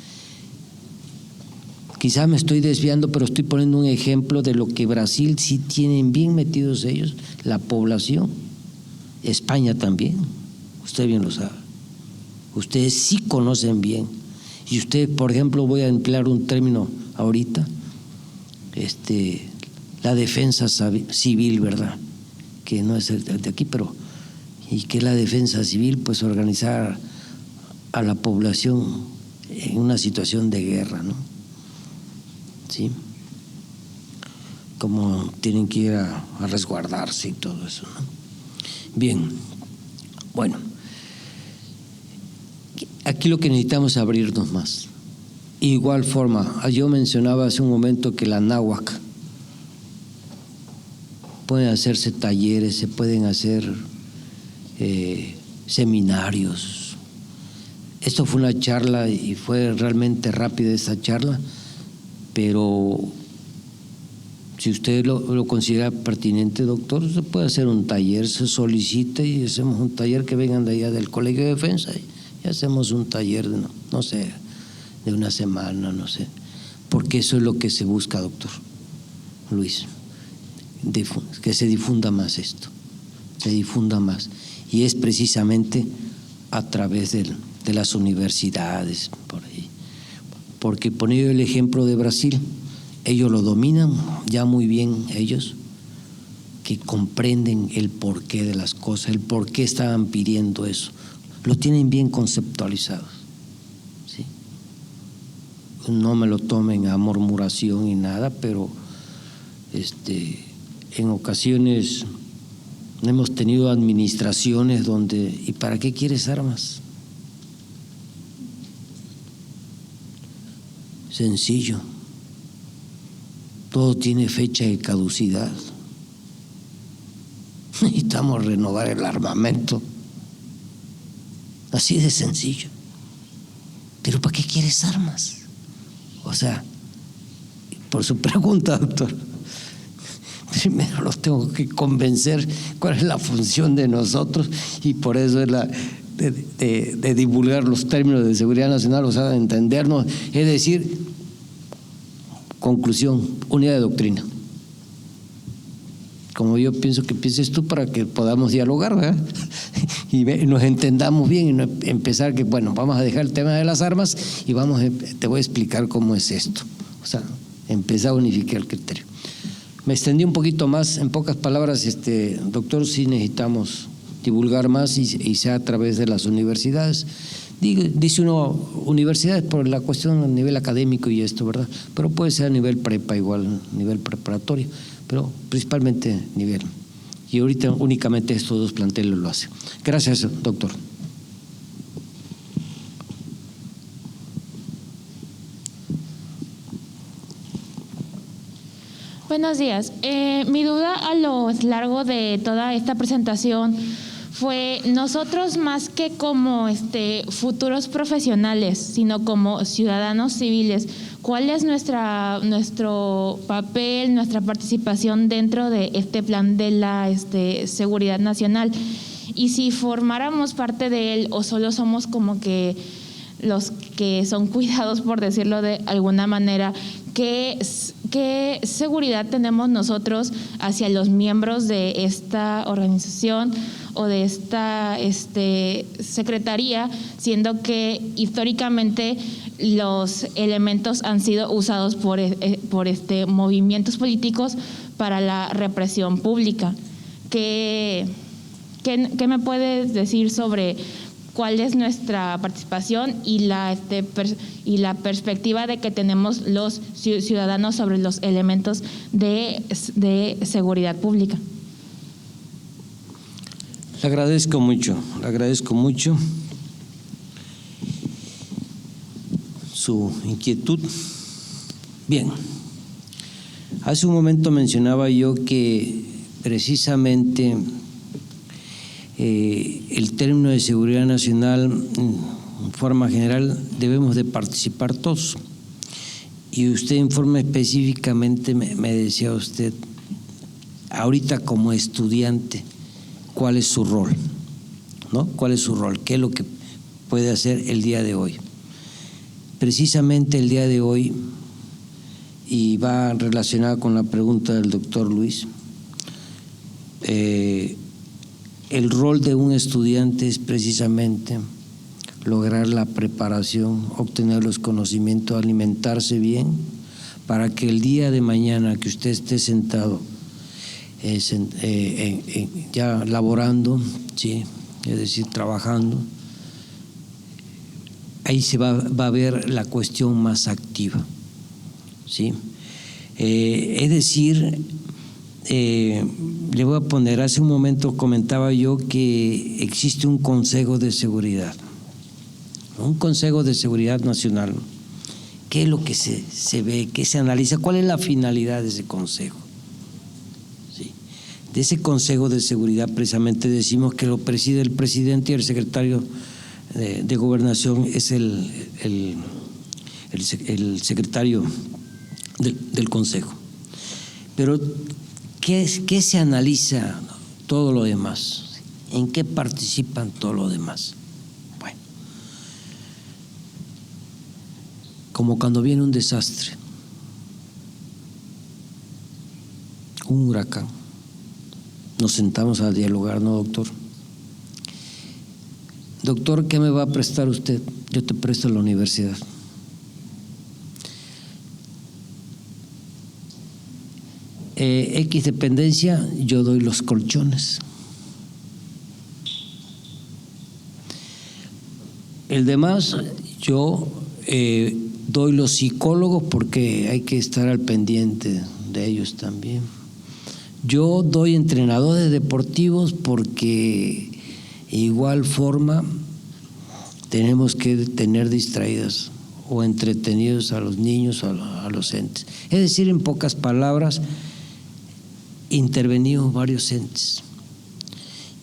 Quizá me estoy desviando, pero estoy poniendo un ejemplo de lo que Brasil sí tienen bien metidos ellos, la población. España también, usted bien lo sabe. Ustedes sí conocen bien. Y usted, por ejemplo, voy a emplear un término ahorita, la defensa civil, ¿verdad? Que no es el de aquí, pero y que la defensa civil, pues organizar a la población en una situación de guerra, ¿no? ¿Sí? Como tienen que ir a resguardarse y todo eso, ¿no? Bien, bueno, aquí lo que necesitamos es abrirnos más. Igual forma, yo mencionaba hace un momento que la náhuac, pueden hacerse talleres, se pueden hacer seminarios. Esto fue una charla y fue realmente rápida esta charla, pero si usted lo considera pertinente, doctor, se puede hacer un taller, se solicita y hacemos un taller, que vengan de allá del Colegio de Defensa y hacemos un taller de, no sé, de una semana, no sé, porque eso es lo que se busca, doctor Luis, que se difunda más esto, se difunda más, y es precisamente a través de las universidades, por ahí, porque poniendo el ejemplo de Brasil, ellos lo dominan ya muy bien, ellos que comprenden el porqué de las cosas, el por qué estaban pidiendo eso, lo tienen bien conceptualizado, ¿sí? No me lo tomen a murmuración y nada, pero en ocasiones hemos tenido administraciones donde, ¿y para qué quieres armas? Sencillo, todo tiene fecha de caducidad. Necesitamos renovar el armamento. Así de sencillo. ¿Pero para qué quieres armas? O sea, por su pregunta, doctor, primero los tengo que convencer cuál es la función de nosotros, y por eso es la de divulgar los términos de seguridad nacional, o sea, de entendernos, es decir, conclusión, unidad de doctrina. Como yo pienso que pienses tú, para que podamos dialogar, ¿verdad? Y nos entendamos bien, y no empezar que, bueno, vamos a dejar el tema de las armas y te voy a explicar cómo es esto. O sea, empezar a unificar el criterio. Me extendí un poquito más, en pocas palabras, doctor, sí necesitamos divulgar más y sea a través de las universidades. Dice uno universidades por la cuestión a nivel académico y esto, ¿verdad? Pero puede ser a nivel prepa igual, nivel preparatorio, pero principalmente nivel. Y ahorita únicamente estos dos planteles lo hacen. Gracias, doctor. Buenos días. Mi duda a lo largo de toda esta presentación fue, nosotros más que como futuros profesionales, sino como ciudadanos civiles, ¿cuál es nuestro papel, nuestra participación dentro de este plan de la seguridad nacional? Y si formáramos parte de él, o solo somos como que los que son cuidados, por decirlo de alguna manera, ¿qué seguridad tenemos nosotros hacia los miembros de esta organización o de esta secretaría, siendo que históricamente los elementos han sido usados por movimientos políticos para la represión pública? ¿Qué me puedes decir sobre cuál es nuestra participación y la perspectiva de que tenemos los ciudadanos sobre los elementos de seguridad pública? Le agradezco mucho su inquietud. Bien, hace un momento mencionaba yo que precisamente el término de seguridad nacional, en forma general, debemos de participar todos. Y usted en forma específicamente me decía usted, ahorita como estudiante, ¿cuál es su rol? ¿No? ¿Cuál es su rol? ¿Qué es lo que puede hacer el día de hoy? Precisamente el día de hoy, y va relacionada con la pregunta del doctor Luis, el rol de un estudiante es precisamente lograr la preparación, obtener los conocimientos, alimentarse bien, para que el día de mañana que usted esté sentado ya laborando, ¿sí?, es decir, trabajando, ahí se va a ver la cuestión más activa, ¿sí? Es decir, le voy a poner, hace un momento comentaba yo que existe un Consejo de Seguridad, un Consejo de Seguridad Nacional. ¿Qué es lo que se ve, qué se analiza? ¿Cuál es la finalidad de ese consejo? ¿Sí? De ese Consejo de Seguridad precisamente decimos que lo preside el presidente y el secretario de Gobernación es el secretario del Consejo. Pero ¿qué se analiza todo lo demás? ¿En qué participan todo lo demás? Bueno, como cuando viene un desastre, un huracán, nos sentamos a dialogar, ¿no, doctor? Doctor, ¿qué me va a prestar usted? Yo te presto la universidad. X dependencia, yo doy los colchones. El demás, yo doy los psicólogos porque hay que estar al pendiente de ellos también. Yo doy entrenadores deportivos porque igual forma tenemos que tener distraídos o entretenidos a los niños, a los entes. Es decir, en pocas palabras, intervenimos varios entes.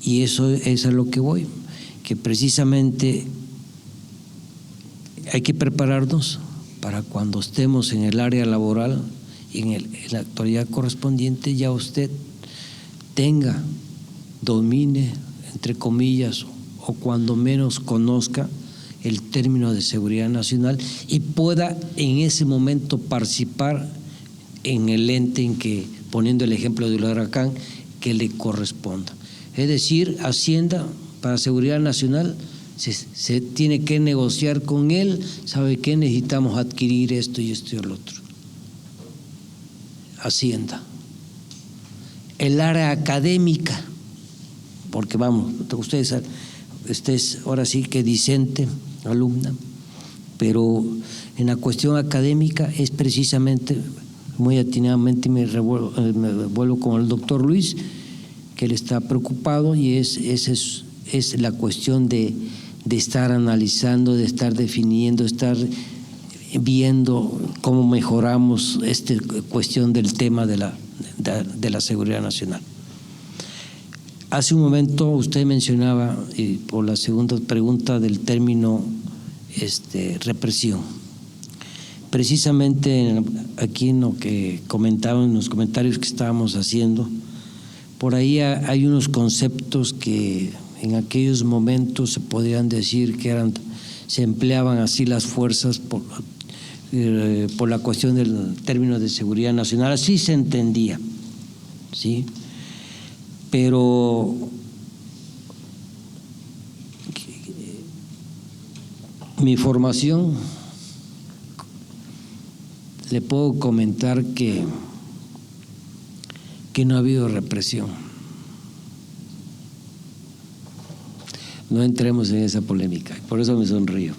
Y eso es a lo que voy, que precisamente hay que prepararnos para cuando estemos en el área laboral y en la actualidad correspondiente, ya usted tenga, domine, entre comillas, o cuando menos conozca el término de seguridad nacional y pueda en ese momento participar en el ente en que, poniendo el ejemplo del huracán, que le corresponda. Es decir, Hacienda para seguridad nacional se tiene que negociar con él, ¿sabe qué? Necesitamos adquirir esto y esto y el otro. Hacienda. El área académica, porque vamos, usted es ahora sí que discente, alumna, pero en la cuestión académica es precisamente, muy atinadamente me vuelvo con el doctor Luis, que él está preocupado y es la cuestión de estar analizando, de estar definiendo, estar viendo cómo mejoramos esta cuestión del tema de la seguridad nacional. Hace un momento usted mencionaba, por la segunda pregunta, del término represión. Precisamente aquí en lo que comentaban, en los comentarios que estábamos haciendo, por ahí hay unos conceptos que en aquellos momentos se podrían decir que se empleaban así las fuerzas por la cuestión del término de seguridad nacional, así se entendía, ¿sí? Pero mi formación, le puedo comentar que no ha habido represión. No entremos en esa polémica, por eso me sonrío.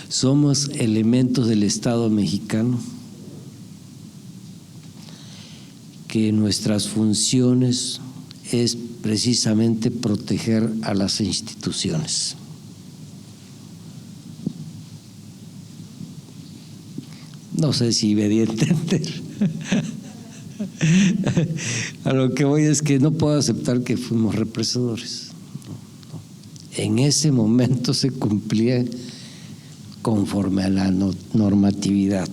Somos elementos del Estado mexicano que nuestras funciones es precisamente proteger a las instituciones. No sé si me di a entender. A lo que voy es que no puedo aceptar que fuimos represadores. No. En ese momento se cumplía conforme a la normatividad.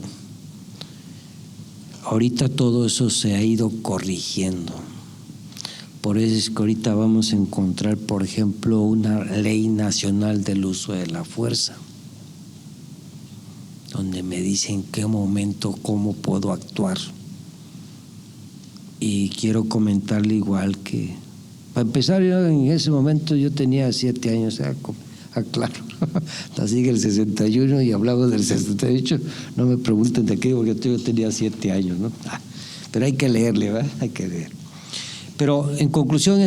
Ahorita todo eso se ha ido corrigiendo. Por eso es que ahorita vamos a encontrar, por ejemplo, una ley nacional del uso de la fuerza, donde me dice en qué momento, cómo puedo actuar. y quiero comentarle igual que, para empezar, yo en ese momento yo tenía 7 años, aclaro, así que el 61 y hablamos del 68, no me pregunten de qué, porque yo tenía 7 años, ¿no? Pero hay que leerle, ¿verdad? Hay que leer. Pero en conclusión,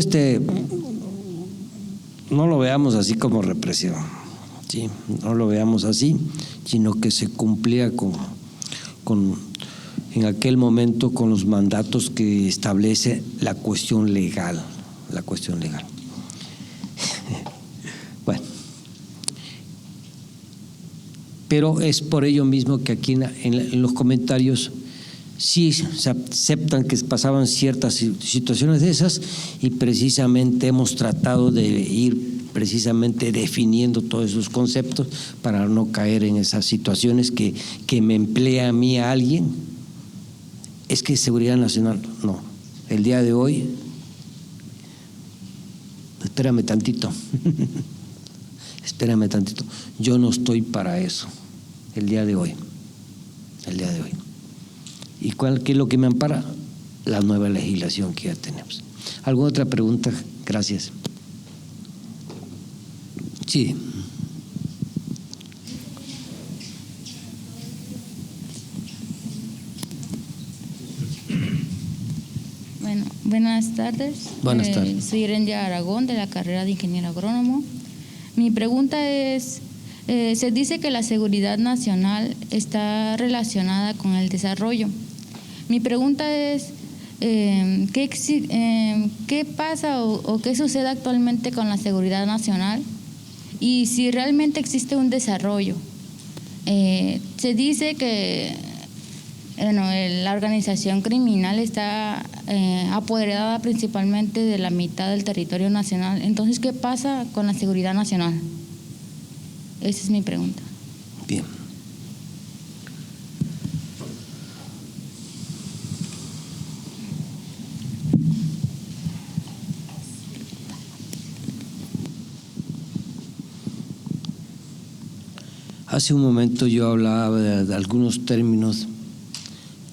no lo veamos así como represión, ¿sí? No lo veamos así, sino que se cumplía en aquel momento con los mandatos que establece la cuestión legal. Bueno, pero es por ello mismo que aquí en los comentarios sí se aceptan que pasaban ciertas situaciones de esas, y precisamente hemos tratado de ir precisamente definiendo todos esos conceptos para no caer en esas situaciones que me emplea a mí a alguien. Es que seguridad nacional, no. El día de hoy, espérame tantito, yo no estoy para eso el día de hoy. ¿Y qué es lo que me ampara? La nueva legislación que ya tenemos. ¿Alguna otra pregunta? Gracias. Sí. Bueno, buenas tardes. Buenas tardes. Soy Irendia Aragón, de la carrera de Ingeniero Agrónomo. Mi pregunta es, se dice que la seguridad nacional está relacionada con el desarrollo. Mi pregunta es, ¿qué pasa o qué sucede actualmente con la seguridad nacional? Y si realmente existe un desarrollo. Se dice que la organización criminal está apoderada principalmente de la mitad del territorio nacional. Entonces, ¿qué pasa con la seguridad nacional? Esa es mi pregunta. Bien. Hace un momento yo hablaba de algunos términos: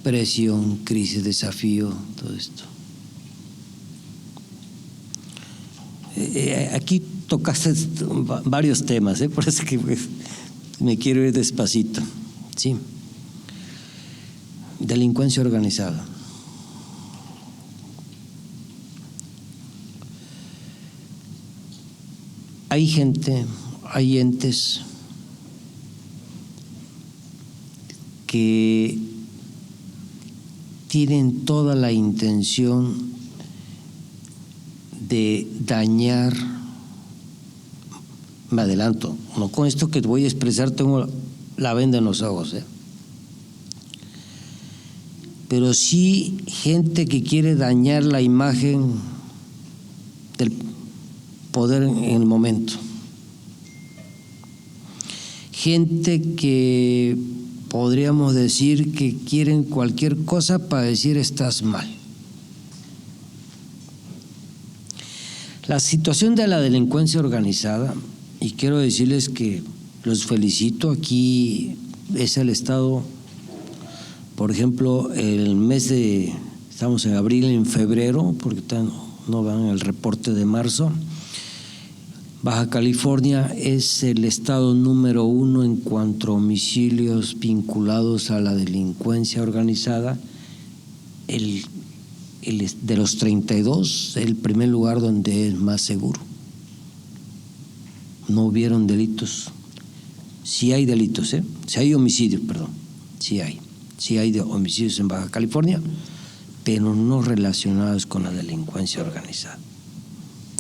presión, crisis, desafío, todo esto. Aquí tocaste varios temas, por eso que me quiero ir despacito. Sí. Delincuencia organizada. Hay gente, hay entes que tienen toda la intención de dañar. Me adelanto, no con esto que voy a expresar tengo la venda en los ojos, pero sí gente que quiere dañar la imagen del poder en el momento, gente que podríamos decir que quieren cualquier cosa para decir estás mal. La situación de la delincuencia organizada, y quiero decirles que los felicito, aquí es el estado, por ejemplo, estamos en abril, en febrero, porque no van el reporte de marzo. Baja California es el estado número 1 en cuanto a homicidios vinculados a la delincuencia organizada. De los 32, el primer lugar donde es más seguro. No hubieron delitos. Sí hay delitos, sí hay homicidios, perdón. Sí hay de homicidios en Baja California, pero no relacionados con la delincuencia organizada.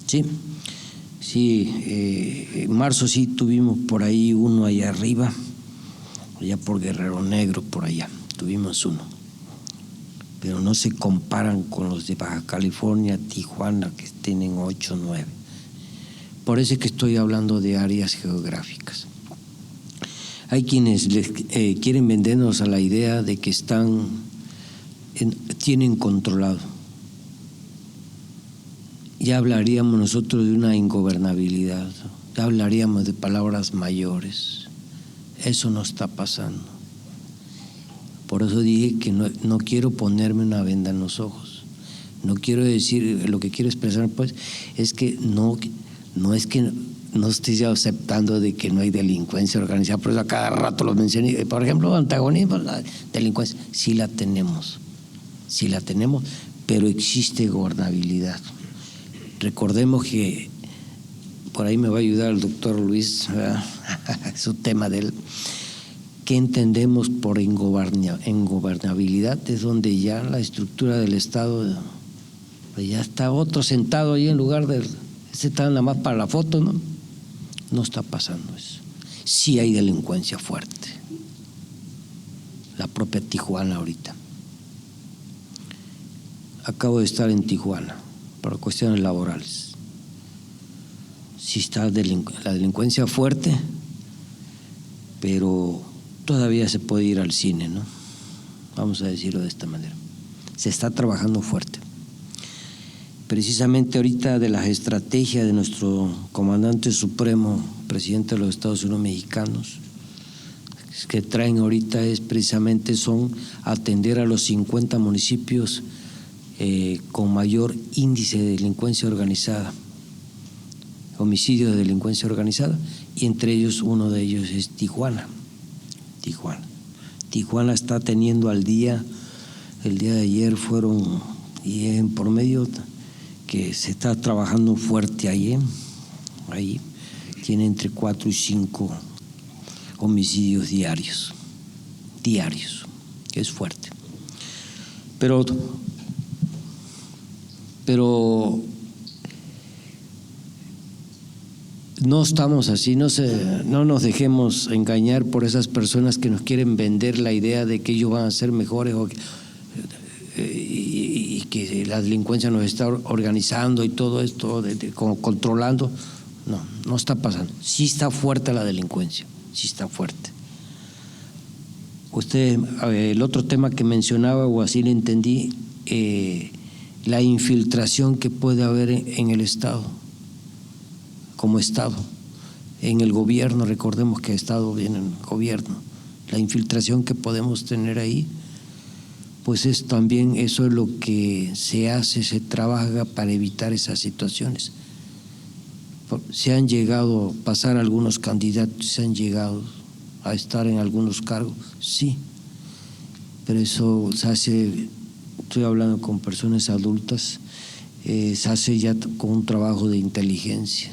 Sí. Sí, en marzo sí tuvimos por ahí uno allá arriba, allá por Guerrero Negro, por allá, tuvimos uno. Pero no se comparan con los de Baja California, Tijuana, que tienen 8 o 9. Por eso es que estoy hablando de áreas geográficas. Hay quienes quieren vendernos a la idea de que tienen controlado. Ya hablaríamos nosotros de una ingobernabilidad, ya hablaríamos de palabras mayores. Eso no está pasando. Por eso dije que no quiero ponerme una venda en los ojos. No quiero decir, lo que quiero expresar pues es que no es que no estoy aceptando de que no hay delincuencia organizada, por eso a cada rato lo mencioné. Por ejemplo, antagonismo, la delincuencia, sí la tenemos, pero existe gobernabilidad. Recordemos que, por ahí me va a ayudar el doctor Luis, es un tema de él, ¿qué entendemos por ingobernabilidad? Es donde ya la estructura del Estado, pues ya está otro sentado ahí en lugar de, ese está nada más para la foto, ¿no? No está pasando eso. Sí hay delincuencia fuerte. La propia Tijuana ahorita. Acabo de estar en Tijuana por cuestiones laborales. Sí está la delincuencia fuerte, pero todavía se puede ir al cine, ¿no? Vamos a decirlo de esta manera. Se está trabajando fuerte. Precisamente ahorita de las estrategias de nuestro comandante supremo, presidente de los Estados Unidos mexicanos, que traen ahorita son atender a los 50 municipios con mayor índice de delincuencia organizada, homicidio de delincuencia organizada, y entre ellos uno de ellos es Tijuana. Tijuana está teniendo el día de ayer fueron, y en por medio que se está trabajando fuerte ahí tiene entre 4 y 5 homicidios diarios, que es fuerte. Pero no estamos así, no nos dejemos engañar por esas personas que nos quieren vender la idea de que ellos van a ser mejores y que la delincuencia nos está organizando y todo esto, controlando. No está pasando. Sí está fuerte la delincuencia, sí está fuerte. Usted, el otro tema que mencionaba, o así le entendí, la infiltración que puede haber en el Estado, como Estado, en el gobierno. Recordemos que Estado viene en el gobierno. La infiltración que podemos tener ahí, pues es también, eso es lo que se hace, se trabaja para evitar esas situaciones. Se han llegado a pasar algunos candidatos, se han llegado a estar en algunos cargos, sí, pero eso se hace, estoy hablando con personas adultas, se hace ya con un trabajo de inteligencia.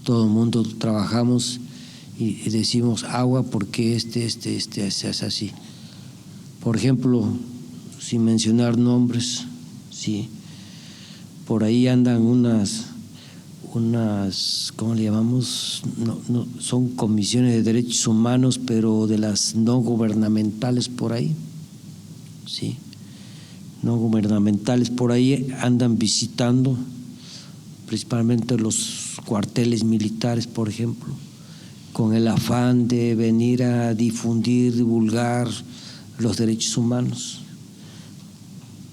Todo el mundo trabajamos y decimos agua porque se hace así. Por ejemplo, sin mencionar nombres, sí, por ahí andan unas, ¿cómo le llamamos? No, son comisiones de derechos humanos, pero de las no gubernamentales por ahí, sí, no gubernamentales por ahí andan visitando, principalmente los cuarteles militares, por ejemplo, con el afán de venir a difundir, divulgar los derechos humanos.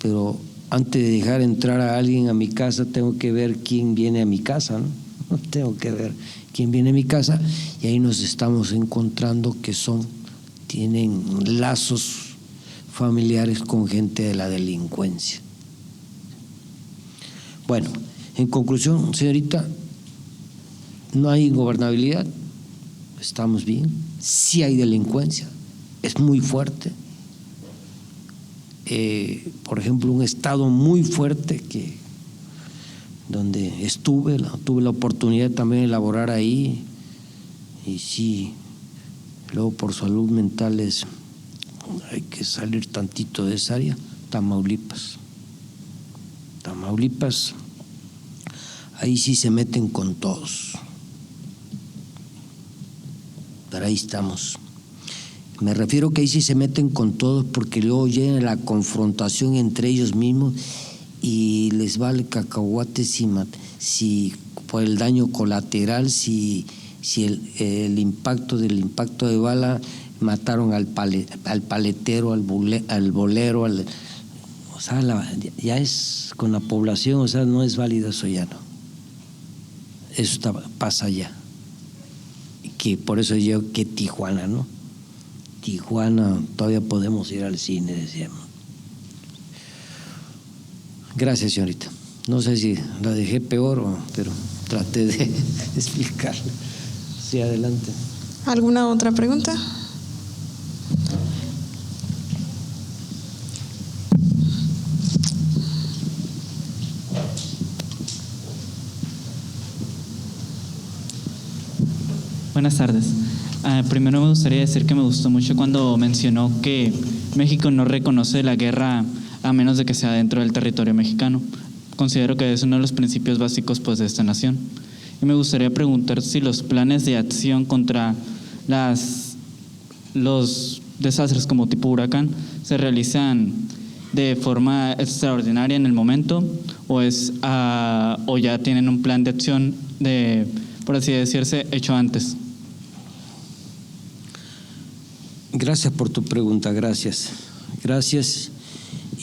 Pero antes de dejar entrar a alguien a mi casa, tengo que ver quién viene a mi casa, ¿no? Tengo que ver quién viene a mi casa, y ahí nos estamos encontrando que tienen lazos familiares con gente de la delincuencia. Bueno, en conclusión, señorita, no hay ingobernabilidad, estamos bien, sí hay delincuencia, es muy fuerte. Por ejemplo, un estado muy fuerte donde tuve la oportunidad también de laborar ahí, y sí, luego por salud mental hay que salir tantito de esa área. Tamaulipas, ahí sí se meten con todos, pero ahí estamos. Me refiero que ahí sí se meten con todos, porque luego llega la confrontación entre ellos mismos y les vale cacahuate si por el daño colateral, si el impacto de bala mataron al paletero, al bolero, o sea, ya es con la población, o sea, no es válido eso ya, no. Eso pasa ya. Que por eso yo que Tijuana, ¿no? Tijuana todavía podemos ir al cine, decíamos. Gracias, señorita. No sé si la dejé peor, pero traté de explicar. Sí, adelante. ¿Alguna otra pregunta? Buenas tardes. Primero me gustaría decir que me gustó mucho cuando mencionó que México no reconoce la guerra a menos de que sea dentro del territorio mexicano. Considero que es uno de los principios básicos pues, de esta nación. Y me gustaría preguntar si los planes de acción contra los desastres como tipo huracán se realizan de forma extraordinaria en el momento o ya tienen un plan de acción por así decirse, hecho antes. Gracias por tu pregunta, gracias. Gracias,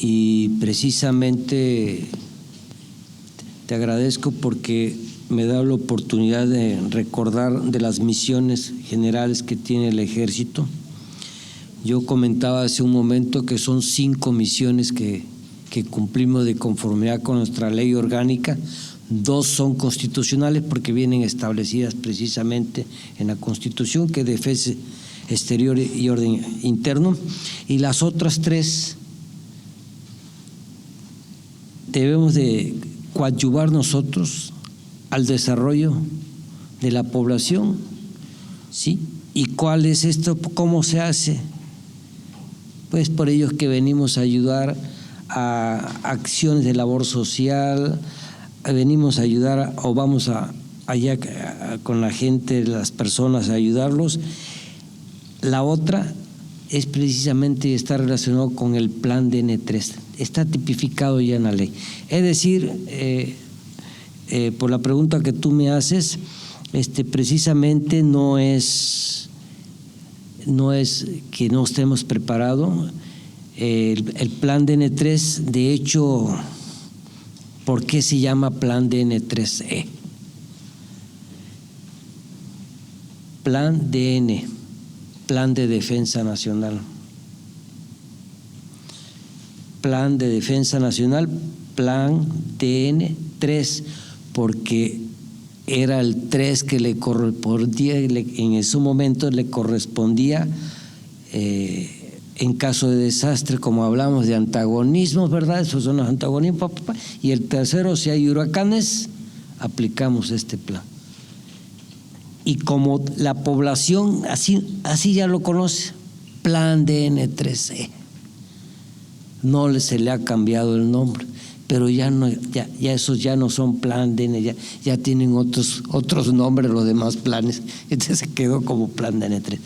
y precisamente te agradezco porque me da la oportunidad de recordar de las misiones generales que tiene el Ejército. Yo comentaba hace un momento que son 5 misiones que cumplimos de conformidad con nuestra ley orgánica. 2 son constitucionales porque vienen establecidas precisamente en la Constitución, que es defensa exterior y orden interno, y las otras 3 debemos de coadyuvar nosotros al desarrollo de la población, ¿sí? ¿Y cuál es esto? ¿Cómo se hace? Pues por ello es que venimos a ayudar a acciones de labor social, venimos a ayudar o vamos allá con la gente, las personas, a ayudarlos. La otra es precisamente estar relacionado con el plan DN3, está tipificado ya en la ley. Es decir, por la pregunta que tú me haces, precisamente no es que no estemos preparados. El plan DN3, de hecho, ¿por qué se llama plan DN3E? Plan DN, Plan de Defensa Nacional. Plan de Defensa Nacional, Plan DN3, porque era el 3 que le correspondía, en su momento le correspondía en caso de desastre, como hablamos de antagonismos, ¿verdad? Esos son los antagonismos. Y el tercero, si hay huracanes, aplicamos este plan. Y como la población así ya lo conoce, plan DN3E, no se le ha cambiado el nombre, pero ya esos ya no son plan DN, ya tienen otros nombres los demás planes. Entonces se quedó como plan DN3.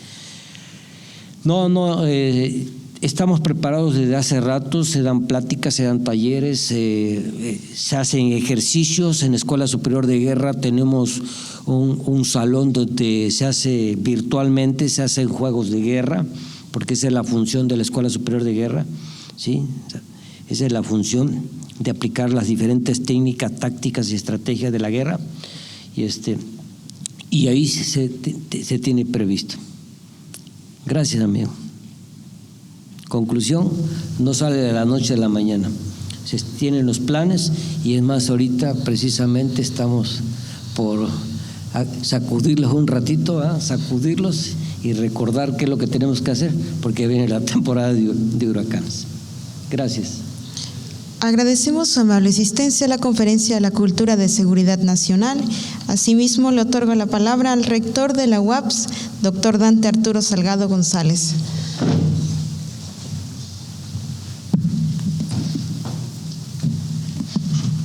Estamos preparados desde hace rato, se dan pláticas, se dan talleres, se hacen ejercicios. En la Escuela Superior de Guerra tenemos un salón donde se hace virtualmente, se hacen juegos de guerra, porque esa es la función de la Escuela Superior de Guerra, ¿sí? Esa es la función de aplicar las diferentes técnicas, tácticas y estrategias de la guerra, y ahí se tiene previsto. Gracias, amigo. Conclusión, no sale de la noche a la mañana. Se tienen los planes y es más, ahorita precisamente estamos por sacudirlos un ratito, sacudirlos y recordar qué es lo que tenemos que hacer, porque viene la temporada de huracanes. Gracias. Agradecemos su amable asistencia a la Conferencia de la Cultura de Seguridad Nacional. Asimismo, le otorgo la palabra al rector de la UAPS, doctor Dante Arturo Salgado González.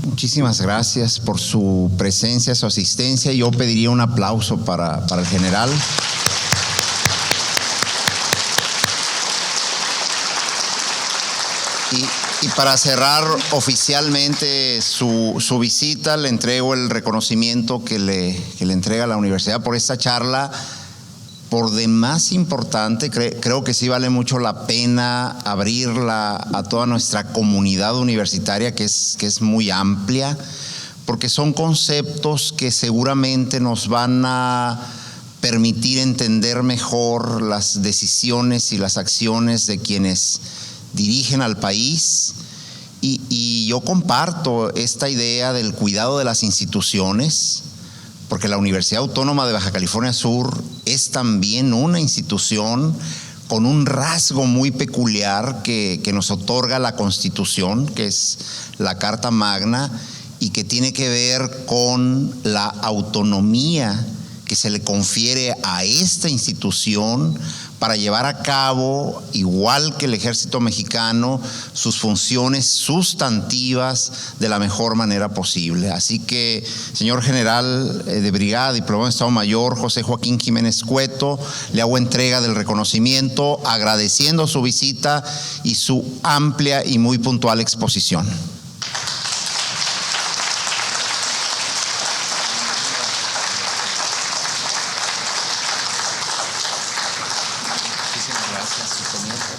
Muchísimas gracias por su presencia, su asistencia. Yo pediría un aplauso para el general. Y para cerrar oficialmente su visita, le entrego el reconocimiento que le entrega la universidad por esta charla. Por demás importante, creo que sí vale mucho la pena abrirla a toda nuestra comunidad universitaria, que es muy amplia, porque son conceptos que seguramente nos van a permitir entender mejor las decisiones y las acciones de quienes dirigen al país Y yo comparto esta idea del cuidado de las instituciones, porque la Universidad Autónoma de Baja California Sur es también una institución con un rasgo muy peculiar que nos otorga la Constitución, que es la Carta Magna, y que tiene que ver con la autonomía que se le confiere a esta institución para llevar a cabo, igual que el Ejército Mexicano, sus funciones sustantivas de la mejor manera posible. Así que, señor general de brigada, diplomado en Estado Mayor, José Joaquín Jiménez Cueto, le hago entrega del reconocimiento, agradeciendo su visita y su amplia y muy puntual exposición.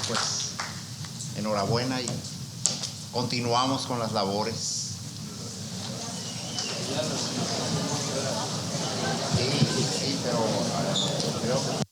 Pues enhorabuena y continuamos con las labores. Sí, pero creo que